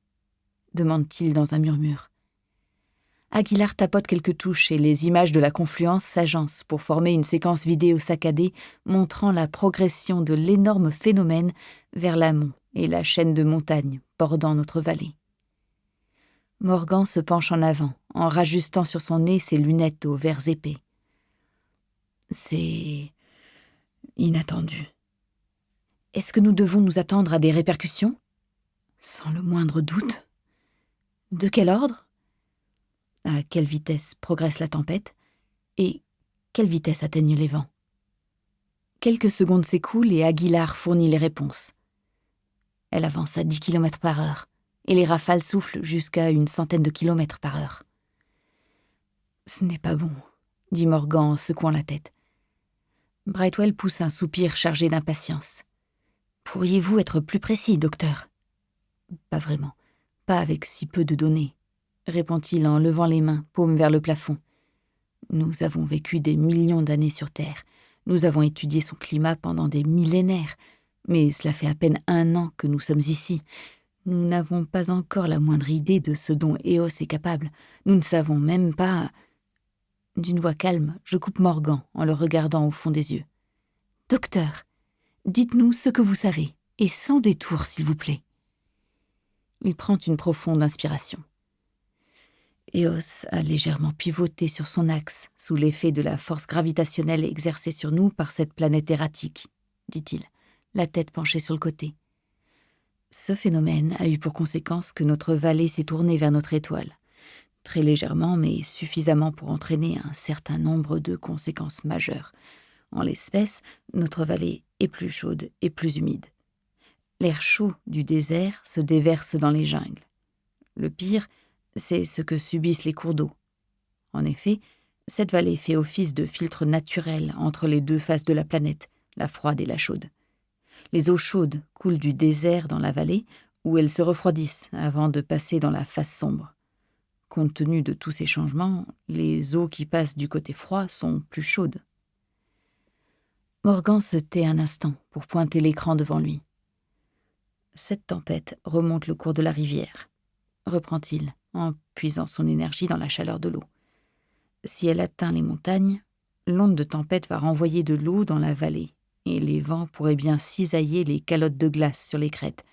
demande-t-il dans un murmure. Aguilar tapote quelques touches et les images de la confluence s'agencent pour former une séquence vidéo saccadée montrant la progression de l'énorme phénomène vers l'amont et la chaîne de montagnes bordant notre vallée. Morgan se penche en avant, en rajustant sur son nez ses lunettes aux verres épais. C'est inattendu. Est-ce que nous devons nous attendre à des répercussions ? Sans le moindre doute. De quel ordre ? À quelle vitesse progresse la tempête? Et quelle vitesse atteignent les vents? Quelques secondes s'écoulent et Aguilar fournit les réponses. Elle avance à 10 km par heure, et les rafales soufflent jusqu'à une centaine de kilomètres par heure. Ce n'est pas bon, dit Morgan en secouant la tête. Brightwell pousse un soupir chargé d'impatience. Pourriez-vous être plus précis, docteur? Pas vraiment, pas avec si peu de données, répond-il en levant les mains, paume vers le plafond. Nous avons vécu des millions d'années sur Terre. Nous avons étudié son climat pendant des millénaires. Mais cela fait à peine 1 an que nous sommes ici. Nous n'avons pas encore la moindre idée de ce dont Eos est capable. Nous ne savons même pas... D'une voix calme, je coupe Morgan en le regardant au fond des yeux. « Docteur, dites-nous ce que vous savez, et sans détour, s'il vous plaît. » Il prend une profonde inspiration. Eos a légèrement pivoté sur son axe, sous l'effet de la force gravitationnelle exercée sur nous par cette planète erratique, dit-il, la tête penchée sur le côté. Ce phénomène a eu pour conséquence que notre vallée s'est tournée vers notre étoile. Très légèrement, mais suffisamment pour entraîner un certain nombre de conséquences majeures. En l'espèce, notre vallée est plus chaude et plus humide. L'air chaud du désert se déverse dans les jungles. Le pire, c'est ce que subissent les cours d'eau. En effet, cette vallée fait office de filtre naturel entre les 2 faces de la planète, la froide et la chaude. Les eaux chaudes coulent du désert dans la vallée, où elles se refroidissent avant de passer dans la face sombre. Compte tenu de tous ces changements, les eaux qui passent du côté froid sont plus chaudes. Morgan se tait un instant pour pointer l'écran devant lui. Cette tempête remonte le cours de la rivière, reprend-il, en puisant son énergie dans la chaleur de l'eau. Si elle atteint les montagnes, l'onde de tempête va renvoyer de l'eau dans la vallée, et les vents pourraient bien cisailler les calottes de glace sur les crêtes,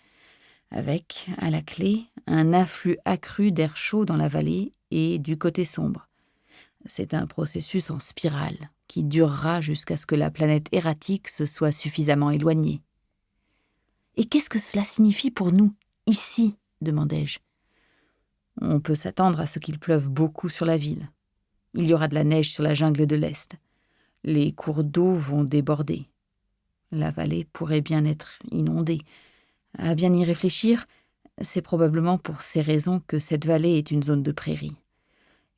avec, à la clé, un afflux accru d'air chaud dans la vallée et du côté sombre. C'est un processus en spirale qui durera jusqu'à ce que la planète erratique se soit suffisamment éloignée. « Et qu'est-ce que cela signifie pour nous, ici ?» demandai-je. « On peut s'attendre à ce qu'il pleuve beaucoup sur la ville. Il y aura de la neige sur la jungle de l'Est. Les cours d'eau vont déborder. La vallée pourrait bien être inondée. À bien y réfléchir, c'est probablement pour ces raisons que cette vallée est une zone de prairie.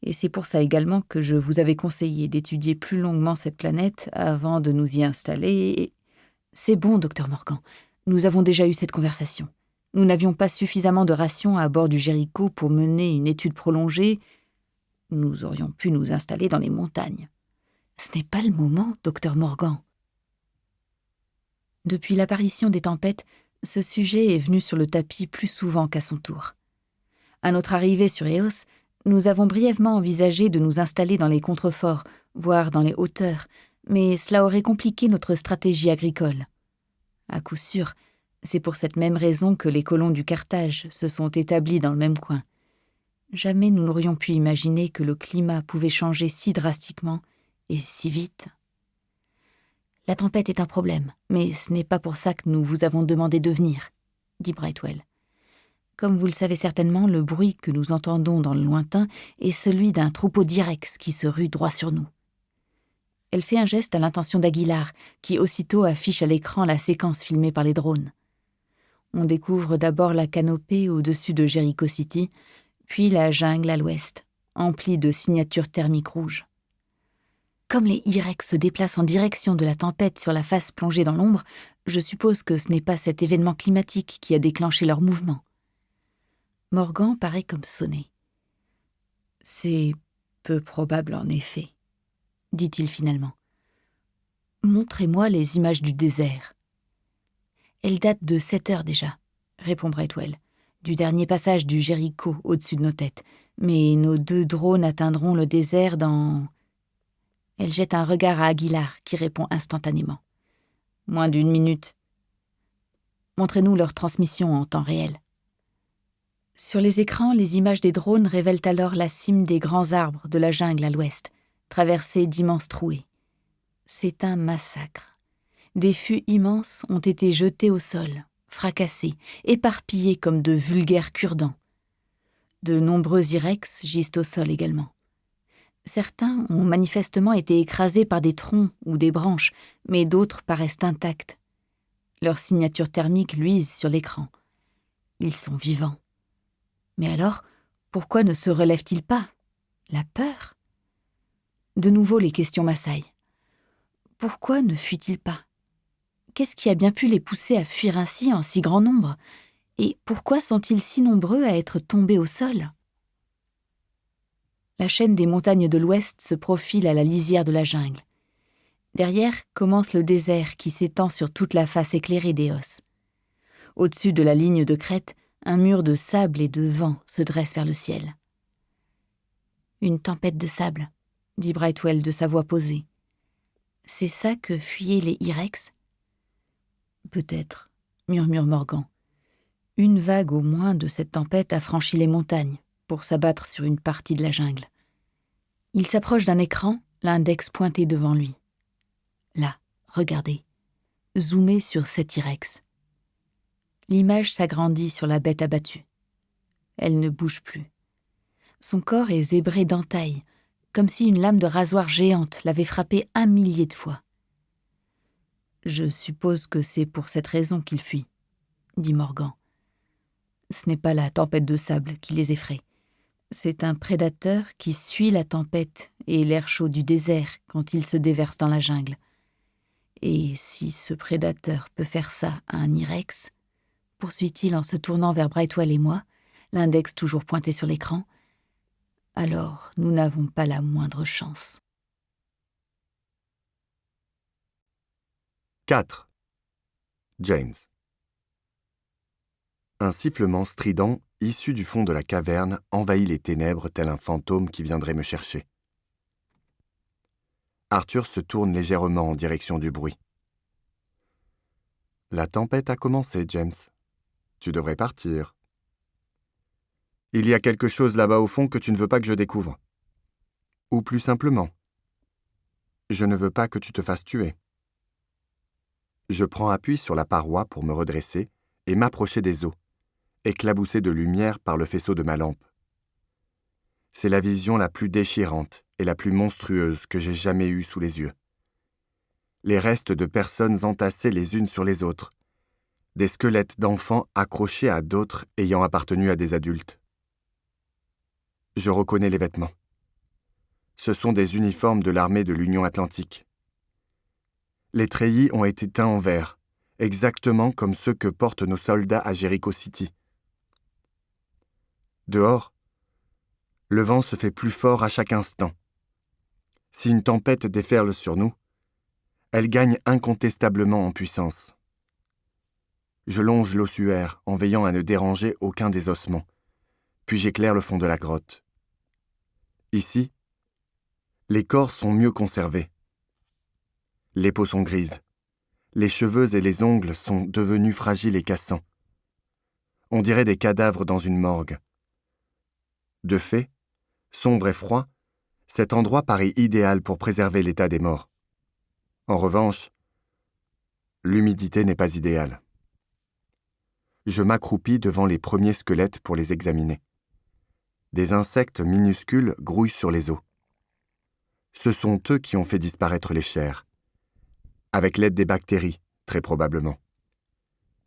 Et c'est pour ça également que je vous avais conseillé d'étudier plus longuement cette planète avant de nous y installer. Et... C'est bon, docteur Morgan. Nous avons déjà eu cette conversation. Nous n'avions pas suffisamment de rations à bord du Jericho pour mener une étude prolongée. Nous aurions pu nous installer dans les montagnes. Ce n'est pas le moment, docteur Morgan. Depuis l'apparition des tempêtes, ce sujet est venu sur le tapis plus souvent qu'à son tour. À notre arrivée sur Eos, nous avons brièvement envisagé de nous installer dans les contreforts, voire dans les hauteurs, mais cela aurait compliqué notre stratégie agricole. À coup sûr, c'est pour cette même raison que les colons du Carthage se sont établis dans le même coin. Jamais nous n'aurions pu imaginer que le climat pouvait changer si drastiquement et si vite. « La tempête est un problème, mais ce n'est pas pour ça que nous vous avons demandé de venir, » dit Brightwell. « Comme vous le savez certainement, le bruit que nous entendons dans le lointain est celui d'un troupeau d'irex qui se rue droit sur nous. » Elle fait un geste à l'intention d'Aguilar, qui aussitôt affiche à l'écran la séquence filmée par les drones. On découvre d'abord la canopée au-dessus de Jericho City, puis la jungle à l'ouest, emplie de signatures thermiques rouges. Comme les Irex se déplacent en direction de la tempête sur la face plongée dans l'ombre, je suppose que ce n'est pas cet événement climatique qui a déclenché leur mouvement. Morgan paraît comme sonné. « C'est peu probable en effet, » dit-il finalement. « Montrez-moi les images du désert. » « Elles datent de 7 heures déjà, » répond Brightwell, « du dernier passage du Jericho au-dessus de nos têtes. Mais nos 2 drones atteindront le désert dans... » Elle jette un regard à Aguilar, qui répond instantanément. « Moins d'1 minute. » « Montrez-nous leur transmission en temps réel. » Sur les écrans, les images des drones révèlent alors la cime des grands arbres de la jungle à l'ouest, traversée d'immenses trouées. C'est un massacre. Des fûts immenses ont été jetés au sol, fracassés, éparpillés comme de vulgaires cure-dents. De nombreux irex gisent au sol également. Certains ont manifestement été écrasés par des troncs ou des branches, mais d'autres paraissent intacts. Leur signature thermique luise sur l'écran. Ils sont vivants. Mais alors, pourquoi ne se relèvent-ils pas? La peur? De nouveau, les questions m'assaillent. Pourquoi ne fuient-ils pas? Qu'est-ce qui a bien pu les pousser à fuir ainsi en si grand nombre? Et pourquoi sont-ils si nombreux à être tombés au sol? La chaîne des montagnes de l'Ouest se profile à la lisière de la jungle. Derrière commence le désert qui s'étend sur toute la face éclairée d'Éos. Au-dessus de la ligne de crête, un mur de sable et de vent se dresse vers le ciel. « Une tempête de sable », dit Brightwell de sa voix posée. « C'est ça que fuyaient les irex ?»« Peut-être, » murmure Morgan. « Une vague au moins de cette tempête a franchi les montagnes pour s'abattre sur une partie de la jungle. » Il s'approche d'un écran, l'index pointé devant lui. Là, regardez, zoomez sur cet irex. L'image s'agrandit sur la bête abattue. Elle ne bouge plus. Son corps est zébré d'entailles, comme si une lame de rasoir géante l'avait frappé 1 millier de fois. « Je suppose que c'est pour cette raison qu'il fuit, » dit Morgan. « Ce n'est pas la tempête de sable qui les effraie. C'est un prédateur qui suit la tempête et l'air chaud du désert quand il se déverse dans la jungle. Et si ce prédateur peut faire ça à un irex, poursuit-il en se tournant vers Brightwell et moi, l'index toujours pointé sur l'écran, alors nous n'avons pas la moindre chance. 4. James. Un sifflement strident, issu du fond de la caverne, envahit les ténèbres tel un fantôme qui viendrait me chercher. Arthur se tourne légèrement en direction du bruit. « La tempête a commencé, James. Tu devrais partir. Il y a quelque chose là-bas au fond que tu ne veux pas que je découvre. Ou plus simplement, je ne veux pas que tu te fasses tuer. » Je prends appui sur la paroi pour me redresser et m'approcher des eaux, éclaboussé de lumière par le faisceau de ma lampe. C'est la vision la plus déchirante et la plus monstrueuse que j'ai jamais eue sous les yeux. Les restes de personnes entassées les unes sur les autres, des squelettes d'enfants accrochés à d'autres ayant appartenu à des adultes. Je reconnais les vêtements. Ce sont des uniformes de l'armée de l'Union Atlantique. Les treillis ont été teints en vert, exactement comme ceux que portent nos soldats à Jericho City. Dehors, le vent se fait plus fort à chaque instant. Si une tempête déferle sur nous, elle gagne incontestablement en puissance. Je longe l'ossuaire en veillant à ne déranger aucun des ossements, puis j'éclaire le fond de la grotte. Ici, les corps sont mieux conservés. Les peaux sont grises, les cheveux et les ongles sont devenus fragiles et cassants. On dirait des cadavres dans une morgue. De fait, sombre et froid, cet endroit paraît idéal pour préserver l'état des morts. En revanche, l'humidité n'est pas idéale. Je m'accroupis devant les premiers squelettes pour les examiner. Des insectes minuscules grouillent sur les os. Ce sont eux qui ont fait disparaître les chairs, avec l'aide des bactéries, très probablement.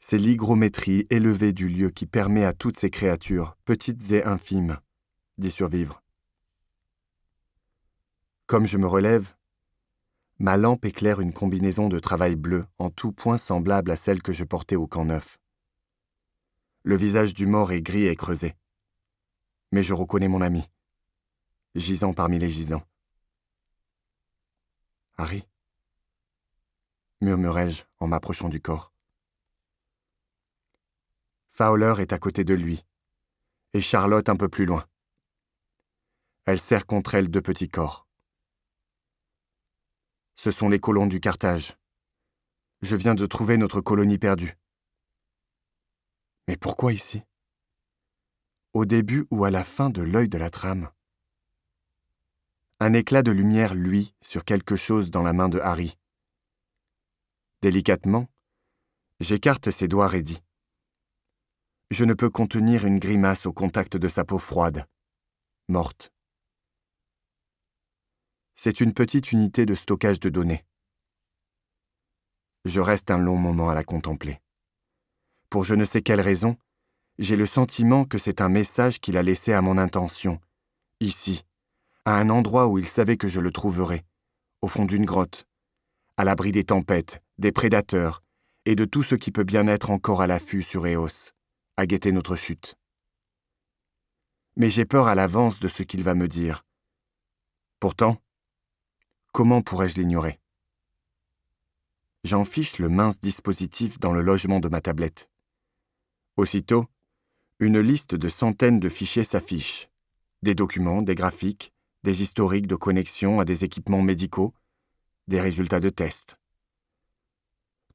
C'est l'hygrométrie élevée du lieu qui permet à toutes ces créatures, petites et infimes, d'y survivre. Comme je me relève, ma lampe éclaire une combinaison de travail bleu en tout point semblable à celle que je portais au Camp Neuf. Le visage du mort est gris et creusé. Mais je reconnais mon ami, gisant parmi les gisants. « Harry » murmurai-je en m'approchant du corps. Fowler est à côté de lui, et Charlotte un peu plus loin. Elle serre contre elle 2 petits corps. Ce sont les colons du Carthage. Je viens de trouver notre colonie perdue. Mais pourquoi ici? Au début ou à la fin de l'œil de la trame? Un éclat de lumière luit sur quelque chose dans la main de Harry. Délicatement, j'écarte ses doigts raidis. Je ne peux contenir une grimace au contact de sa peau froide, morte. C'est une petite unité de stockage de données. Je reste un long moment à la contempler. Pour je ne sais quelle raison, j'ai le sentiment que c'est un message qu'il a laissé à mon intention, ici, à un endroit où il savait que je le trouverais, au fond d'une grotte, à l'abri des tempêtes, des prédateurs et de tout ce qui peut bien être encore à l'affût sur Eos, à guetter notre chute. Mais j'ai peur à l'avance de ce qu'il va me dire. Pourtant, comment pourrais-je l'ignorer ? J'en fiche le mince dispositif dans le logement de ma tablette. Aussitôt, une liste de centaines de fichiers s'affiche. Des documents, des graphiques, des historiques de connexion à des équipements médicaux, des résultats de tests.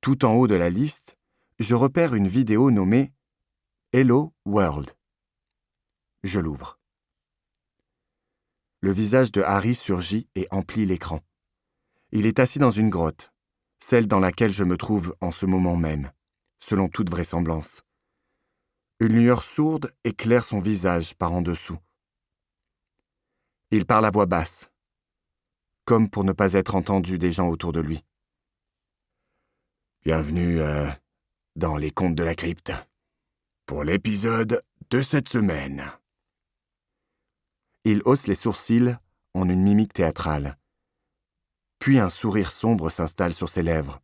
Tout en haut de la liste, je repère une vidéo nommée « Hello World ». Je l'ouvre. Le visage de Harry surgit et emplit l'écran. Il est assis dans une grotte, celle dans laquelle je me trouve en ce moment même, selon toute vraisemblance. Une lueur sourde éclaire son visage par en dessous. Il parle à voix basse, comme pour ne pas être entendu des gens autour de lui. Bienvenue dans les contes de la crypte, pour l'épisode de cette semaine. Il hausse les sourcils en une mimique théâtrale. Puis un sourire sombre s'installe sur ses lèvres.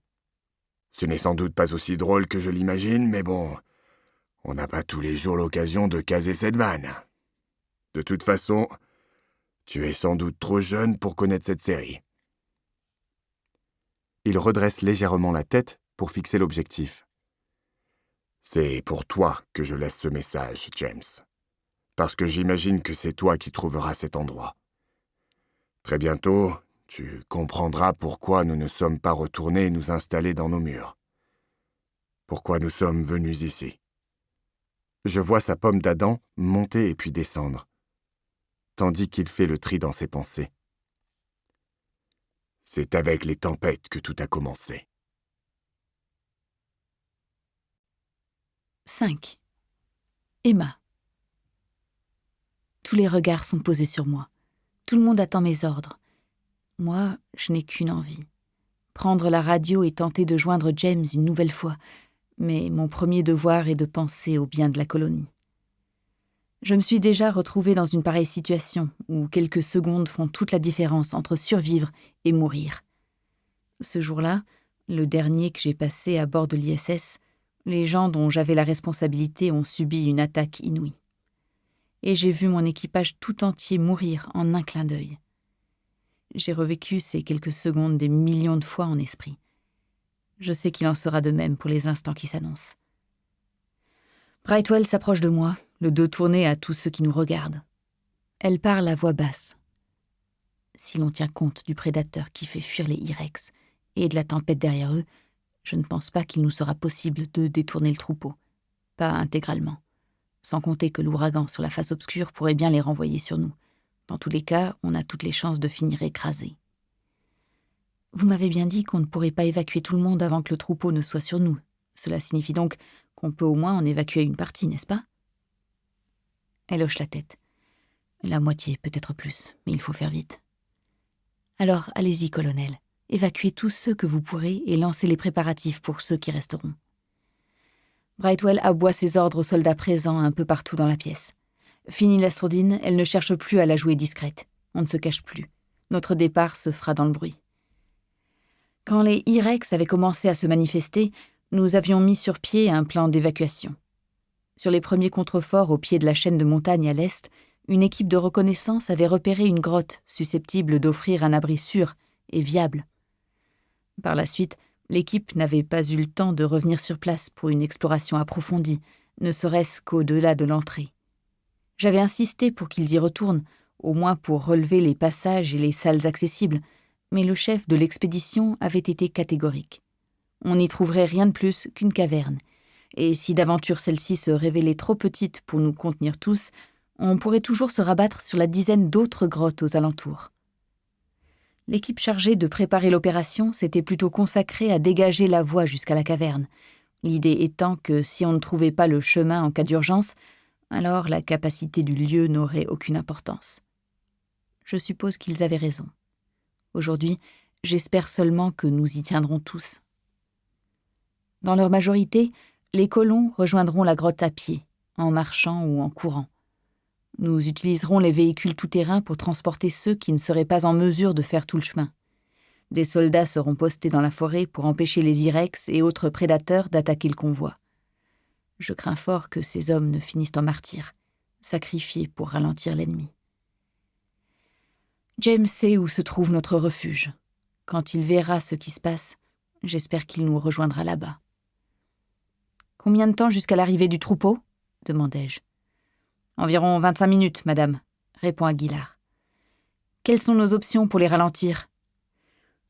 Ce n'est sans doute pas aussi drôle que je l'imagine, mais bon, on n'a pas tous les jours l'occasion de caser cette vanne. De toute façon, tu es sans doute trop jeune pour connaître cette série. Il redresse légèrement la tête pour fixer l'objectif. C'est pour toi que je laisse ce message, James. Parce que j'imagine que c'est toi qui trouveras cet endroit. Très bientôt, tu comprendras pourquoi nous ne sommes pas retournés nous installer dans nos murs. Pourquoi nous sommes venus ici. Je vois sa pomme d'Adam monter et puis descendre, tandis qu'il fait le tri dans ses pensées. C'est avec les tempêtes que tout a commencé. 5. Emma. Tous les regards sont posés sur moi. Tout le monde attend mes ordres. Moi, je n'ai qu'une envie. Prendre la radio et tenter de joindre James une nouvelle fois. Mais mon premier devoir est de penser au bien de la colonie. Je me suis déjà retrouvée dans une pareille situation où quelques secondes font toute la différence entre survivre et mourir. Ce jour-là, le dernier que j'ai passé à bord de l'ISS, les gens dont j'avais la responsabilité ont subi une attaque inouïe. Et j'ai vu mon équipage tout entier mourir en un clin d'œil. J'ai revécu ces quelques secondes des millions de fois en esprit. Je sais qu'il en sera de même pour les instants qui s'annoncent. Brightwell s'approche de moi, le dos tourné à tous ceux qui nous regardent. Elle parle à voix basse. Si l'on tient compte du prédateur qui fait fuir les I-Rex et de la tempête derrière eux, je ne pense pas qu'il nous sera possible de détourner le troupeau. Pas intégralement. Sans compter que l'ouragan sur la face obscure pourrait bien les renvoyer sur nous. Dans tous les cas, on a toutes les chances de finir écrasés. Vous m'avez bien dit qu'on ne pourrait pas évacuer tout le monde avant que le troupeau ne soit sur nous. Cela signifie donc qu'on peut au moins en évacuer une partie, n'est-ce pas ? Elle hoche la tête. La moitié, peut-être plus, mais il faut faire vite. Alors, allez-y, colonel. Évacuez tous ceux que vous pourrez et lancez les préparatifs pour ceux qui resteront. Brightwell aboie ses ordres aux soldats présents un peu partout dans la pièce. Fini la sourdine, elle ne cherche plus à la jouer discrète. On ne se cache plus. Notre départ se fera dans le bruit. Quand les I-Rex avaient commencé à se manifester, nous avions mis sur pied un plan d'évacuation. Sur les premiers contreforts au pied de la chaîne de montagnes à l'est, une équipe de reconnaissance avait repéré une grotte susceptible d'offrir un abri sûr et viable. Par la suite, l'équipe n'avait pas eu le temps de revenir sur place pour une exploration approfondie, ne serait-ce qu'au-delà de l'entrée. J'avais insisté pour qu'ils y retournent, au moins pour relever les passages et les salles accessibles, mais le chef de l'expédition avait été catégorique. On n'y trouverait rien de plus qu'une caverne, et si d'aventure celle-ci se révélait trop petite pour nous contenir tous, on pourrait toujours se rabattre sur la dizaine d'autres grottes aux alentours. L'équipe chargée de préparer l'opération s'était plutôt consacrée à dégager la voie jusqu'à la caverne, l'idée étant que si on ne trouvait pas le chemin en cas d'urgence, alors la capacité du lieu n'aurait aucune importance. Je suppose qu'ils avaient raison. Aujourd'hui, j'espère seulement que nous y tiendrons tous. Dans leur majorité, les colons rejoindront la grotte à pied, en marchant ou en courant. Nous utiliserons les véhicules tout-terrain pour transporter ceux qui ne seraient pas en mesure de faire tout le chemin. Des soldats seront postés dans la forêt pour empêcher les Irex et autres prédateurs d'attaquer le convoi. Je crains fort que ces hommes ne finissent en martyrs, sacrifiés pour ralentir l'ennemi. James sait où se trouve notre refuge. Quand il verra ce qui se passe, j'espère qu'il nous rejoindra là-bas. « Combien de temps jusqu'à l'arrivée du troupeau ?» demandai-je. « Environ 25 minutes, madame, » répond Aguilar. « Quelles sont nos options pour les ralentir ?»«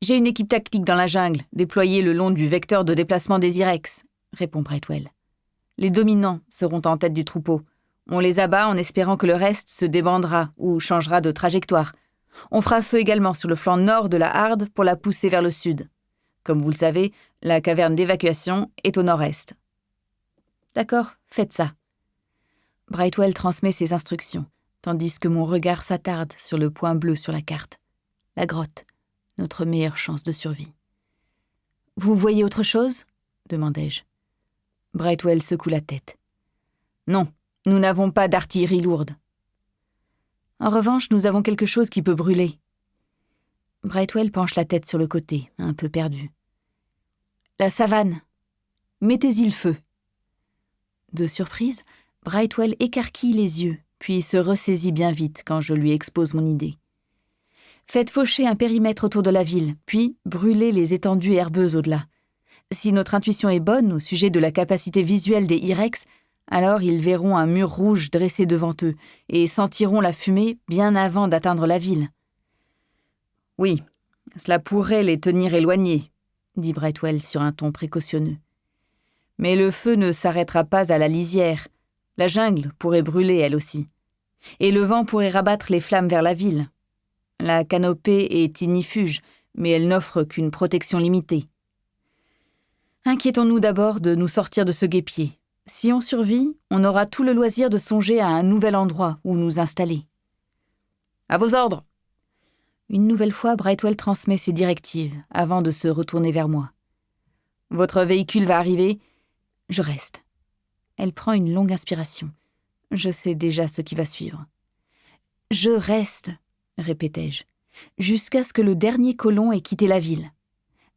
J'ai une équipe tactique dans la jungle, déployée le long du vecteur de déplacement des Irex, » répond Brightwell. « Les dominants seront en tête du troupeau. On les abat en espérant que le reste se débandera ou changera de trajectoire. On fera feu également sur le flanc nord de la harde pour la pousser vers le sud. Comme vous le savez, la caverne d'évacuation est au nord-est. » « D'accord, faites ça. » Brightwell transmet ses instructions, tandis que mon regard s'attarde sur le point bleu sur la carte. La grotte, notre meilleure chance de survie. « Vous voyez autre chose ?» demandai-je. Brightwell secoue la tête. « Non, nous n'avons pas d'artillerie lourde. » « En revanche, nous avons quelque chose qui peut brûler. » Brightwell penche la tête sur le côté, un peu perdu. « La savane. Mettez-y le feu. » De surprise, Brightwell écarquille les yeux, puis se ressaisit bien vite quand je lui expose mon idée. « Faites faucher un périmètre autour de la ville, puis brûlez les étendues herbeuses au-delà. Si notre intuition est bonne au sujet de la capacité visuelle des Irex, alors ils verront un mur rouge dressé devant eux et sentiront la fumée bien avant d'atteindre la ville. »« Oui, cela pourrait les tenir éloignés, » dit Brightwell sur un ton précautionneux. « Mais le feu ne s'arrêtera pas à la lisière. La jungle pourrait brûler elle aussi. Et le vent pourrait rabattre les flammes vers la ville. La canopée est ignifuge, mais elle n'offre qu'une protection limitée. Inquiétons-nous d'abord de nous sortir de ce guêpier. Si on survit, on aura tout le loisir de songer à un nouvel endroit où nous installer. »« À vos ordres !» Une nouvelle fois, Brightwell transmet ses directives avant de se retourner vers moi. « Votre véhicule va arriver. » Je reste. Elle prend une longue inspiration. Je sais déjà ce qui va suivre. « Je reste !» répétai-je, jusqu'à ce que le dernier colon ait quitté la ville.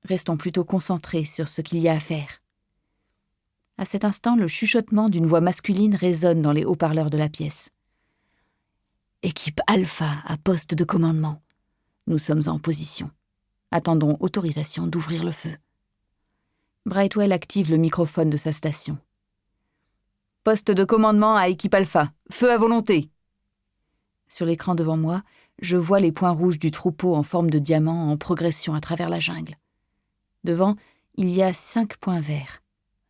Restons plutôt concentrés sur ce qu'il y a à faire. À cet instant, le chuchotement d'une voix masculine résonne dans les haut-parleurs de la pièce. « Équipe Alpha à poste de commandement. Nous sommes en position. Attendons autorisation d'ouvrir le feu. » Brightwell active le microphone de sa station. « Poste de commandement à équipe Alpha. Feu à volonté. » Sur l'écran devant moi, je vois les points rouges du troupeau en forme de diamant en progression à travers la jungle. Devant, il y a 5 points verts.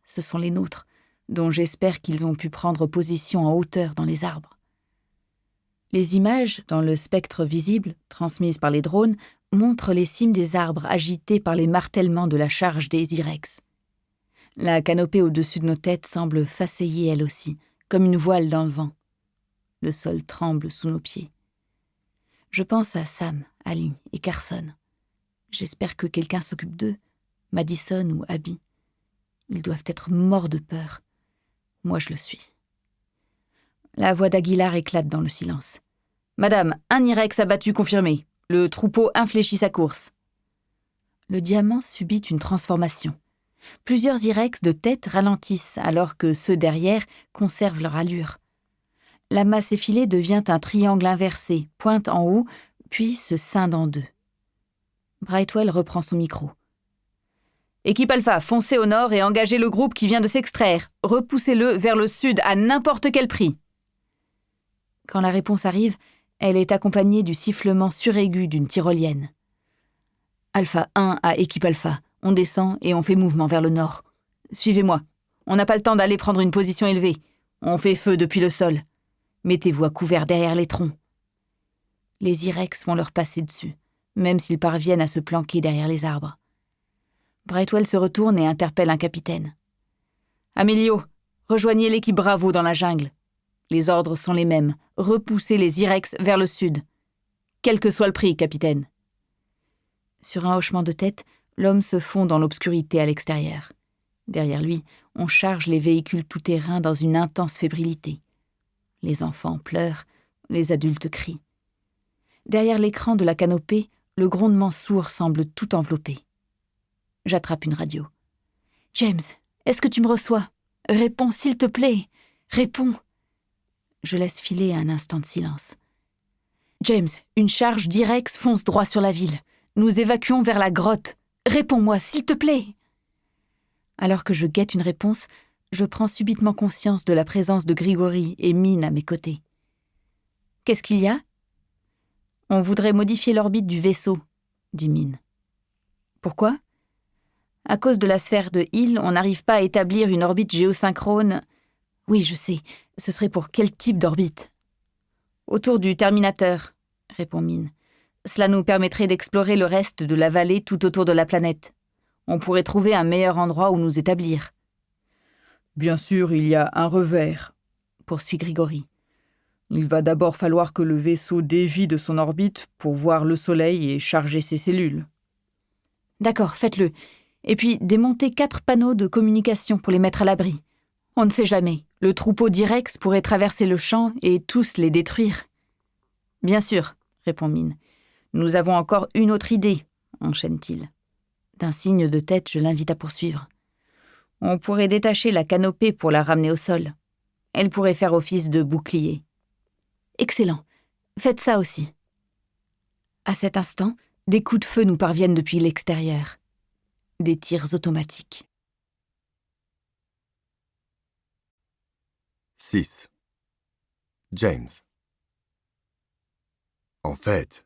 Ce sont les nôtres, dont j'espère qu'ils ont pu prendre position en hauteur dans les arbres. Les images, dans le spectre visible, transmises par les drones, montrent les cimes des arbres agités par les martèlements de la charge des Irex. La canopée au-dessus de nos têtes semble faceiller elle aussi, comme une voile dans le vent. Le sol tremble sous nos pieds. Je pense à Sam, Ali et Carson. J'espère que quelqu'un s'occupe d'eux, Madison ou Abby. Ils doivent être morts de peur. Moi, je le suis. La voix d'Aguilar éclate dans le silence. « Madame, un Irex abattu confirmé. Le troupeau infléchit sa course. » Le diamant subit une transformation. Plusieurs Irex de tête ralentissent alors que ceux derrière conservent leur allure. La masse effilée devient un triangle inversé, pointe en haut, puis se scinde en deux. Brightwell reprend son micro. « Équipe Alpha, foncez au nord et engagez le groupe qui vient de s'extraire. Repoussez-le vers le sud à n'importe quel prix. » Quand la réponse arrive, elle est accompagnée du sifflement suraigu d'une tyrolienne. « Alpha 1 à équipe Alpha. On descend et on fait mouvement vers le nord. Suivez-moi. On n'a pas le temps d'aller prendre une position élevée. On fait feu depuis le sol. Mettez-vous à couvert derrière les troncs. » Les Irex vont leur passer dessus, même s'ils parviennent à se planquer derrière les arbres. Brightwell se retourne et interpelle un capitaine. Amélio, rejoignez l'équipe Bravo dans la jungle. Les ordres sont les mêmes. Repoussez les Irex vers le sud. Quel que soit le prix, capitaine. » Sur un hochement de tête, l'homme se fond dans l'obscurité à l'extérieur. Derrière lui, on charge les véhicules tout-terrain dans une intense fébrilité. Les enfants pleurent, les adultes crient. Derrière l'écran de la canopée, le grondement sourd semble tout envelopper. J'attrape une radio. « James, est-ce que tu me reçois ? Réponds, s'il te plaît. Réponds. » Je laisse filer un instant de silence. « James, une charge d'Irex fonce droit sur la ville. Nous évacuons vers la grotte. Réponds-moi, s'il te plaît. » Alors que je guette une réponse, je prends subitement conscience de la présence de Grigori et Mine à mes côtés. « Qu'est-ce qu'il y a ? » ?»« On voudrait modifier l'orbite du vaisseau, » dit Mine. « Pourquoi ? » ?»« À cause de la sphère de Hill, on n'arrive pas à établir une orbite géosynchrone. » »« Oui, je sais. Ce serait pour quel type d'orbite ? » ?»« Autour du Terminateur, » répond Mine. « Cela nous permettrait d'explorer le reste de la vallée tout autour de la planète. On pourrait trouver un meilleur endroit où nous établir. »« Bien sûr, il y a un revers, » poursuit Grigori. « Il va d'abord falloir que le vaisseau dévie de son orbite pour voir le soleil et charger ses cellules. »« D'accord, faites-le. Et puis démontez 4 panneaux de communication pour les mettre à l'abri. On ne sait jamais. Le troupeau d'Irex pourrait traverser le champ et tous les détruire. »« Bien sûr, » répond Mine. « Nous avons encore une autre idée, » enchaîne-t-il. D'un signe de tête, je l'invite à poursuivre. « On pourrait détacher la canopée pour la ramener au sol. Elle pourrait faire office de bouclier. »« Excellent. Faites ça aussi. » À cet instant, des coups de feu nous parviennent depuis l'extérieur. Des tirs automatiques. 6. James. En fait,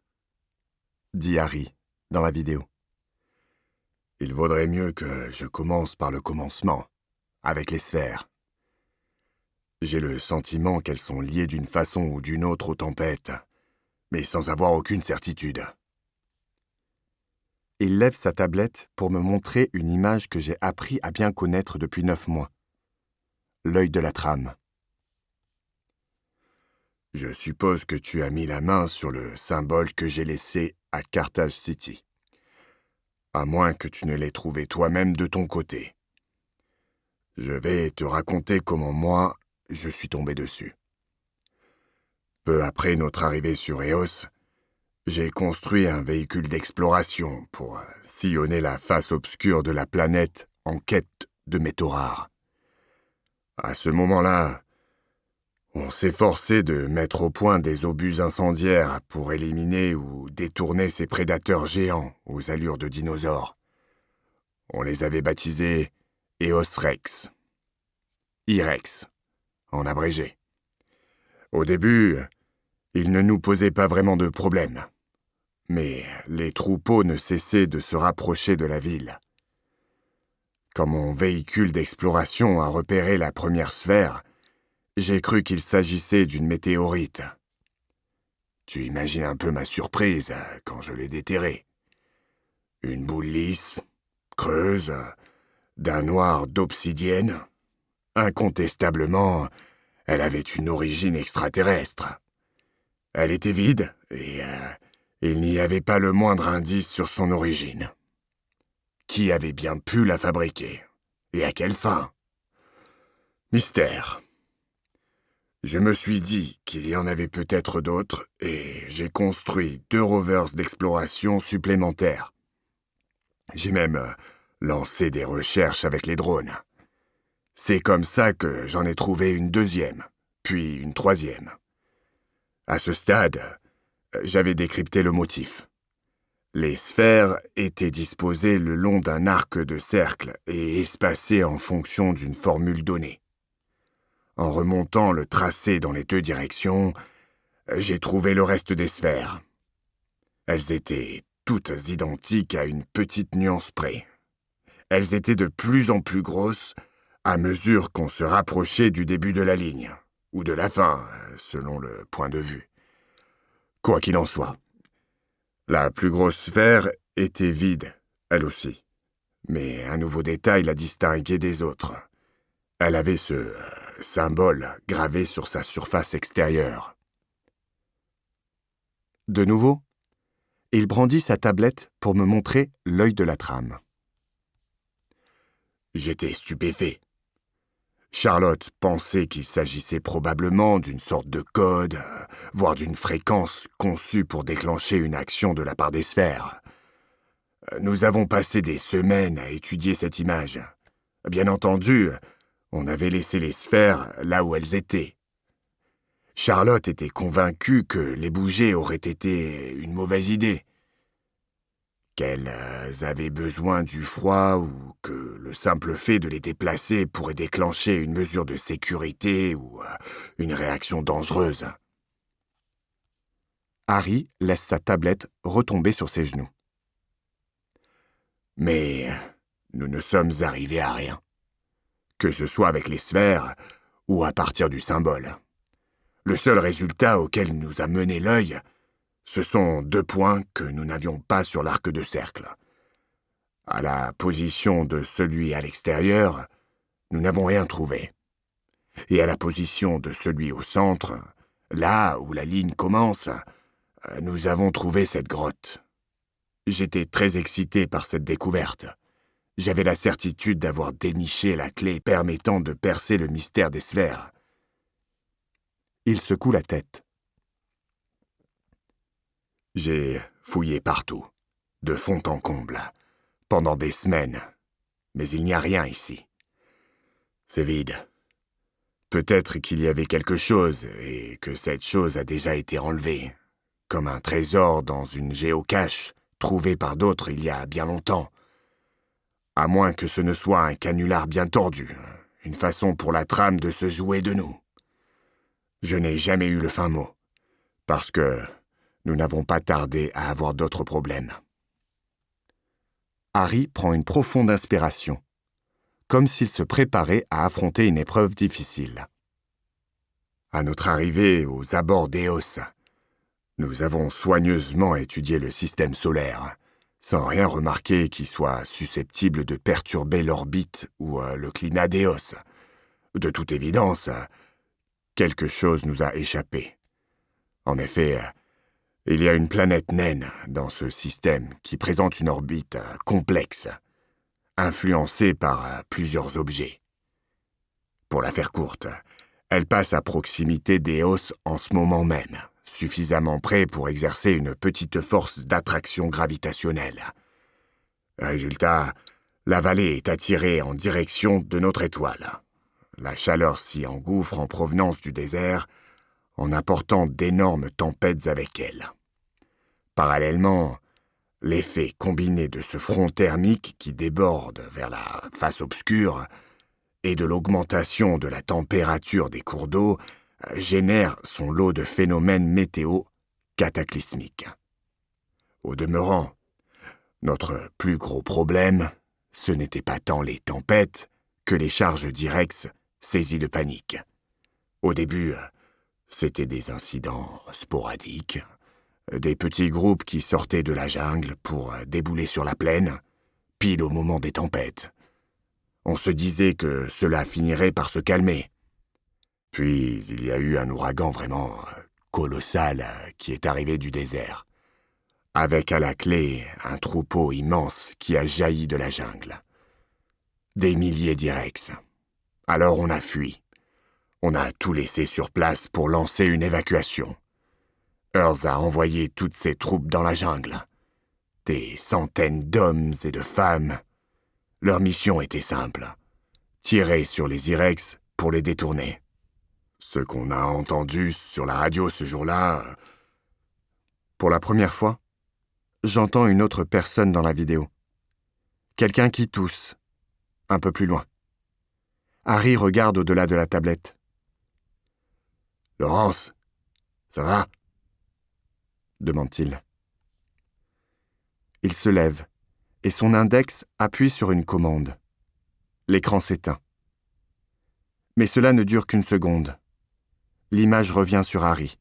dit Harry dans la vidéo, il vaudrait mieux que je commence par le commencement, avec les sphères. J'ai le sentiment qu'elles sont liées d'une façon ou d'une autre aux tempêtes, mais sans avoir aucune certitude. Il lève sa tablette pour me montrer une image que j'ai appris à bien connaître depuis 9 mois. L'œil de la trame. Je suppose que tu as mis la main sur le symbole que j'ai laissé à Carthage City. À moins que tu ne l'aies trouvé toi-même de ton côté. Je vais te raconter comment moi, je suis tombé dessus. Peu après notre arrivée sur Eos, j'ai construit un véhicule d'exploration pour sillonner la face obscure de la planète en quête de métaux rares. À ce moment-là, on s'efforçait de mettre au point des obus incendiaires pour éliminer ou détourner ces prédateurs géants aux allures de dinosaures. On les avait baptisés Eos Rex. Irex, en abrégé. Au début, ils ne nous posaient pas vraiment de problème. Mais les troupeaux ne cessaient de se rapprocher de la ville. Quand mon véhicule d'exploration a repéré la première sphère, j'ai cru qu'il s'agissait d'une météorite. Tu imagines un peu ma surprise quand je l'ai déterrée. Une boule lisse, creuse, d'un noir d'obsidienne. Incontestablement, elle avait une origine extraterrestre. Elle était vide et il n'y avait pas le moindre indice sur son origine. Qui avait bien pu la fabriquer? Et à quelle fin? Mystère. Je me suis dit qu'il y en avait peut-être d'autres et j'ai construit 2 rovers d'exploration supplémentaires. J'ai même lancé des recherches avec les drones. C'est comme ça que j'en ai trouvé une 2e, puis une 3e. À ce stade, j'avais décrypté le motif. Les sphères étaient disposées le long d'un arc de cercle et espacées en fonction d'une formule donnée. En remontant le tracé dans les 2 directions, j'ai trouvé le reste des sphères. Elles étaient toutes identiques à une petite nuance près. Elles étaient de plus en plus grosses à mesure qu'on se rapprochait du début de la ligne, ou de la fin, selon le point de vue. Quoi qu'il en soit, la plus grosse sphère était vide, elle aussi. Mais un nouveau détail la distinguait des autres. Elle avait ce symbole gravé sur sa surface extérieure. De nouveau, il brandit sa tablette pour me montrer l'œil de la trame. J'étais stupéfait. Charlotte pensait qu'il s'agissait probablement d'une sorte de code, voire d'une fréquence conçue pour déclencher une action de la part des sphères. Nous avons passé des semaines à étudier cette image. Bien entendu, on avait laissé les sphères là où elles étaient. Charlotte était convaincue que les bouger aurait été une mauvaise idée, qu'elles avaient besoin du froid ou que le simple fait de les déplacer pourrait déclencher une mesure de sécurité ou une réaction dangereuse. Harry laisse sa tablette retomber sur ses genoux. Mais nous ne sommes arrivés à rien, que ce soit avec les sphères ou à partir du symbole. Le seul résultat auquel nous a mené l'œil, ce sont 2 points que nous n'avions pas sur l'arc de cercle. À la position de celui à l'extérieur, nous n'avons rien trouvé. Et à la position de celui au centre, là où la ligne commence, nous avons trouvé cette grotte. J'étais très excité par cette découverte. J'avais la certitude d'avoir déniché la clé permettant de percer le mystère des sphères. Il secoue la tête. J'ai fouillé partout, de fond en comble, pendant des semaines, mais il n'y a rien ici. C'est vide. Peut-être qu'il y avait quelque chose et que cette chose a déjà été enlevée, comme un trésor dans une géocache trouvé par d'autres il y a bien longtemps. À moins que ce ne soit un canular bien tordu, une façon pour la trame de se jouer de nous. Je n'ai jamais eu le fin mot, parce que nous n'avons pas tardé à avoir d'autres problèmes. Harry prend une profonde inspiration, comme s'il se préparait à affronter une épreuve difficile. À notre arrivée aux abords d'Eos, nous avons soigneusement étudié le système solaire, sans rien remarquer qui soit susceptible de perturber l'orbite ou le climat d'Eos. De toute évidence, quelque chose nous a échappé. En effet, il y a une planète naine dans ce système qui présente une orbite complexe, influencée par plusieurs objets. Pour la faire courte, elle passe à proximité d'Eos en ce moment même, suffisamment près pour exercer une petite force d'attraction gravitationnelle. Résultat, la vallée est attirée en direction de notre étoile. La chaleur s'y engouffre en provenance du désert, en apportant d'énormes tempêtes avec elle. Parallèlement, l'effet combiné de ce front thermique qui déborde vers la face obscure et de l'augmentation de la température des cours d'eau génère son lot de phénomènes météo cataclysmiques. Au demeurant, notre plus gros problème, ce n'était pas tant les tempêtes que les charges d'Irex saisies de panique. Au début, c'était des incidents sporadiques, des petits groupes qui sortaient de la jungle pour débouler sur la plaine, pile au moment des tempêtes. On se disait que cela finirait par se calmer. Puis il y a eu un ouragan vraiment colossal qui est arrivé du désert, avec à la clé un troupeau immense qui a jailli de la jungle. Des milliers d'Irex. Alors on a fui. On a tout laissé sur place pour lancer une évacuation. Earth a envoyé toutes ses troupes dans la jungle. Des centaines d'hommes et de femmes. Leur mission était simple. Tirer sur les Irex pour les détourner. Ce qu'on a entendu sur la radio ce jour-là... Pour la première fois, j'entends une autre personne dans la vidéo. Quelqu'un qui tousse, un peu plus loin. Harry regarde au-delà de la tablette. « Laurence, ça va ?» demande-t-il. Il se lève, et son index appuie sur une commande. L'écran s'éteint. Mais cela ne dure qu'une seconde. L'image revient sur Harry,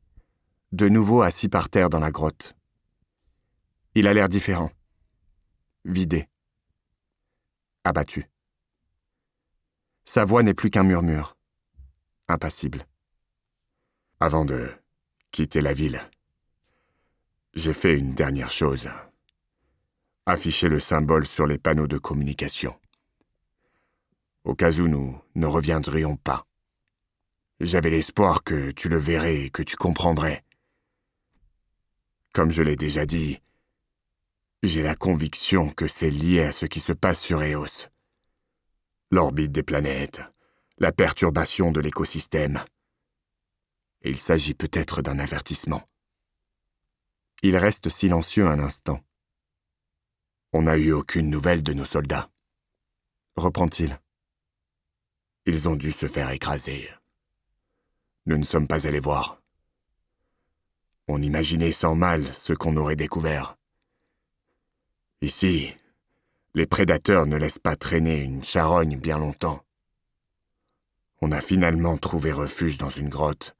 de nouveau assis par terre dans la grotte. Il a l'air différent. Vidé. Abattu. Sa voix n'est plus qu'un murmure, impassible. Avant de quitter la ville, j'ai fait une dernière chose. Afficher le symbole sur les panneaux de communication. Au cas où nous ne reviendrions pas. J'avais l'espoir que tu le verrais et que tu comprendrais. Comme je l'ai déjà dit, j'ai la conviction que c'est lié à ce qui se passe sur Eos. L'orbite des planètes, la perturbation de l'écosystème. Et il s'agit peut-être d'un avertissement. Il reste silencieux un instant. On n'a eu aucune nouvelle de nos soldats. Reprend-il. Ils ont dû se faire écraser. Nous ne sommes pas allés voir. On imaginait sans mal ce qu'on aurait découvert. Ici, les prédateurs ne laissent pas traîner une charogne bien longtemps. On a finalement trouvé refuge dans une grotte,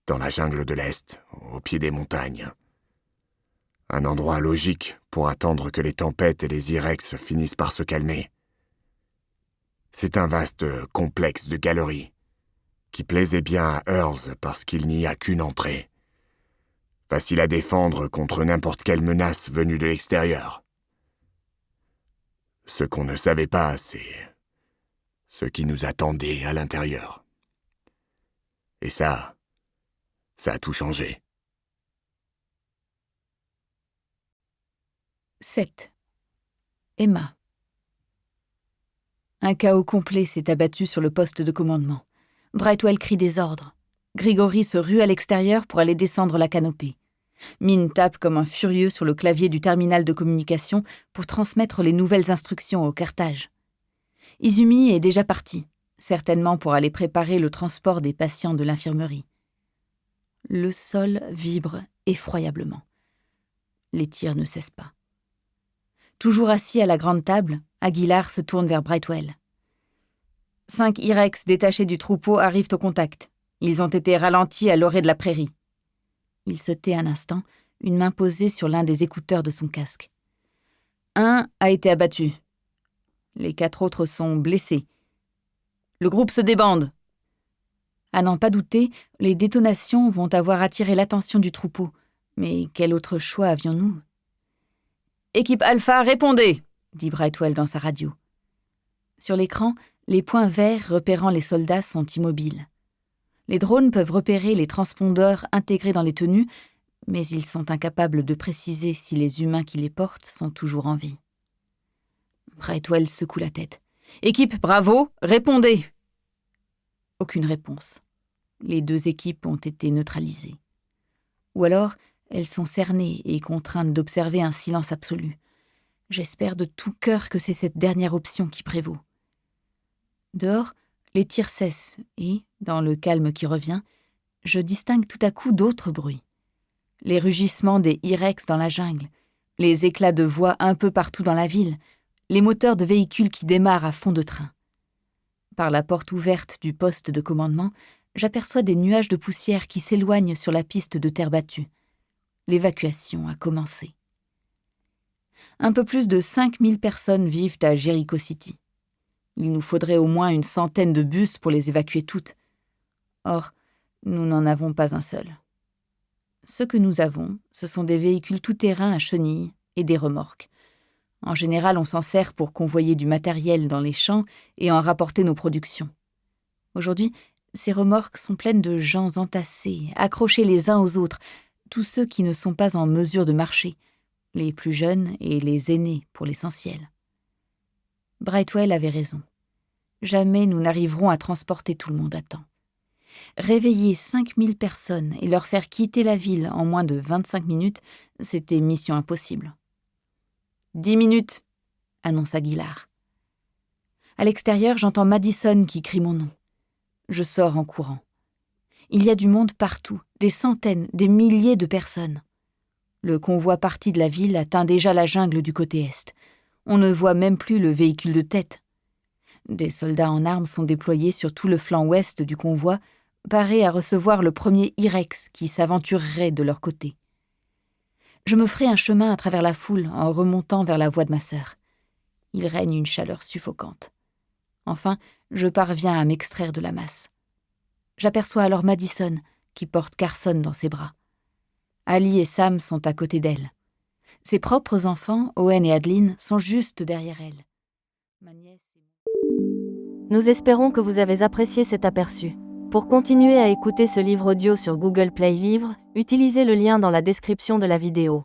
dans la jungle de l'Est, au pied des montagnes. Un endroit logique pour attendre que les tempêtes et les Irex finissent par se calmer. C'est un vaste complexe de galeries, qui plaisait bien à Earls parce qu'il n'y a qu'une entrée. Facile à défendre contre n'importe quelle menace venue de l'extérieur. Ce qu'on ne savait pas, c'est ce qui nous attendait à l'intérieur. Et ça a tout changé. 7. Emma. Un chaos complet s'est abattu sur le poste de commandement. Brightwell crie des ordres. Grigory se rue à l'extérieur pour aller descendre la canopée. Min tape comme un furieux sur le clavier du terminal de communication pour transmettre les nouvelles instructions au cartage. Izumi est déjà parti, certainement pour aller préparer le transport des patients de l'infirmerie. Le sol vibre effroyablement. Les tirs ne cessent pas. Toujours assis à la grande table, Aguilar se tourne vers Brightwell. 5 Irex détachés du troupeau arrivent au contact. Ils ont été ralentis à l'orée de la prairie. Il se tait un instant, une main posée sur l'un des écouteurs de son casque. 1 a été abattu. Les 4 autres sont blessés. Le groupe se débande. À n'en pas douter, les détonations vont avoir attiré l'attention du troupeau. Mais quel autre choix avions-nous ? « Équipe Alpha, répondez !» dit Brightwell dans sa radio. Sur l'écran, les points verts repérant les soldats sont immobiles. Les drones peuvent repérer les transpondeurs intégrés dans les tenues, mais ils sont incapables de préciser si les humains qui les portent sont toujours en vie. Brightwell secoue la tête. « Équipe Bravo, répondez !» Aucune réponse. Les 2 équipes ont été neutralisées. Ou alors, elles sont cernées et contraintes d'observer un silence absolu. J'espère de tout cœur que c'est cette dernière option qui prévaut. Dehors, les tirs cessent et, dans le calme qui revient, je distingue tout à coup d'autres bruits. Les rugissements des Irex dans la jungle, les éclats de voix un peu partout dans la ville, les moteurs de véhicules qui démarrent à fond de train. Par la porte ouverte du poste de commandement, j'aperçois des nuages de poussière qui s'éloignent sur la piste de terre battue. L'évacuation a commencé. Un peu plus de 5000 personnes vivent à Jericho City. Il nous faudrait au moins une centaine de bus pour les évacuer toutes. Or, nous n'en avons pas un seul. Ce que nous avons, ce sont des véhicules tout-terrain à chenilles et des remorques. En général, on s'en sert pour convoyer du matériel dans les champs et en rapporter nos productions. Aujourd'hui, ces remorques sont pleines de gens entassés, accrochés les uns aux autres, tous ceux qui ne sont pas en mesure de marcher, les plus jeunes et les aînés pour l'essentiel. Brightwell avait raison. Jamais nous n'arriverons à transporter tout le monde à temps. Réveiller 5000 personnes et leur faire quitter la ville en moins de 25 minutes, c'était mission impossible. 10 minutes, annonce Aguilar. À l'extérieur, j'entends Madison qui crie mon nom. Je sors en courant. Il y a du monde partout, des centaines, des milliers de personnes. Le convoi parti de la ville atteint déjà la jungle du côté est. On ne voit même plus le véhicule de tête. Des soldats en armes sont déployés sur tout le flanc ouest du convoi, parés à recevoir le premier Irex qui s'aventurerait de leur côté. Je me ferai un chemin à travers la foule en remontant vers la voie de ma sœur. Il règne une chaleur suffocante. Enfin, je parviens à m'extraire de la masse. J'aperçois alors Madison, qui porte Carson dans ses bras. Ali et Sam sont à côté d'elle. Ses propres enfants, Owen et Adeline, sont juste derrière elle. Ma nièce Nous espérons que vous avez apprécié cet aperçu. Pour continuer à écouter ce livre audio sur Google Play Livres, utilisez le lien dans la description de la vidéo.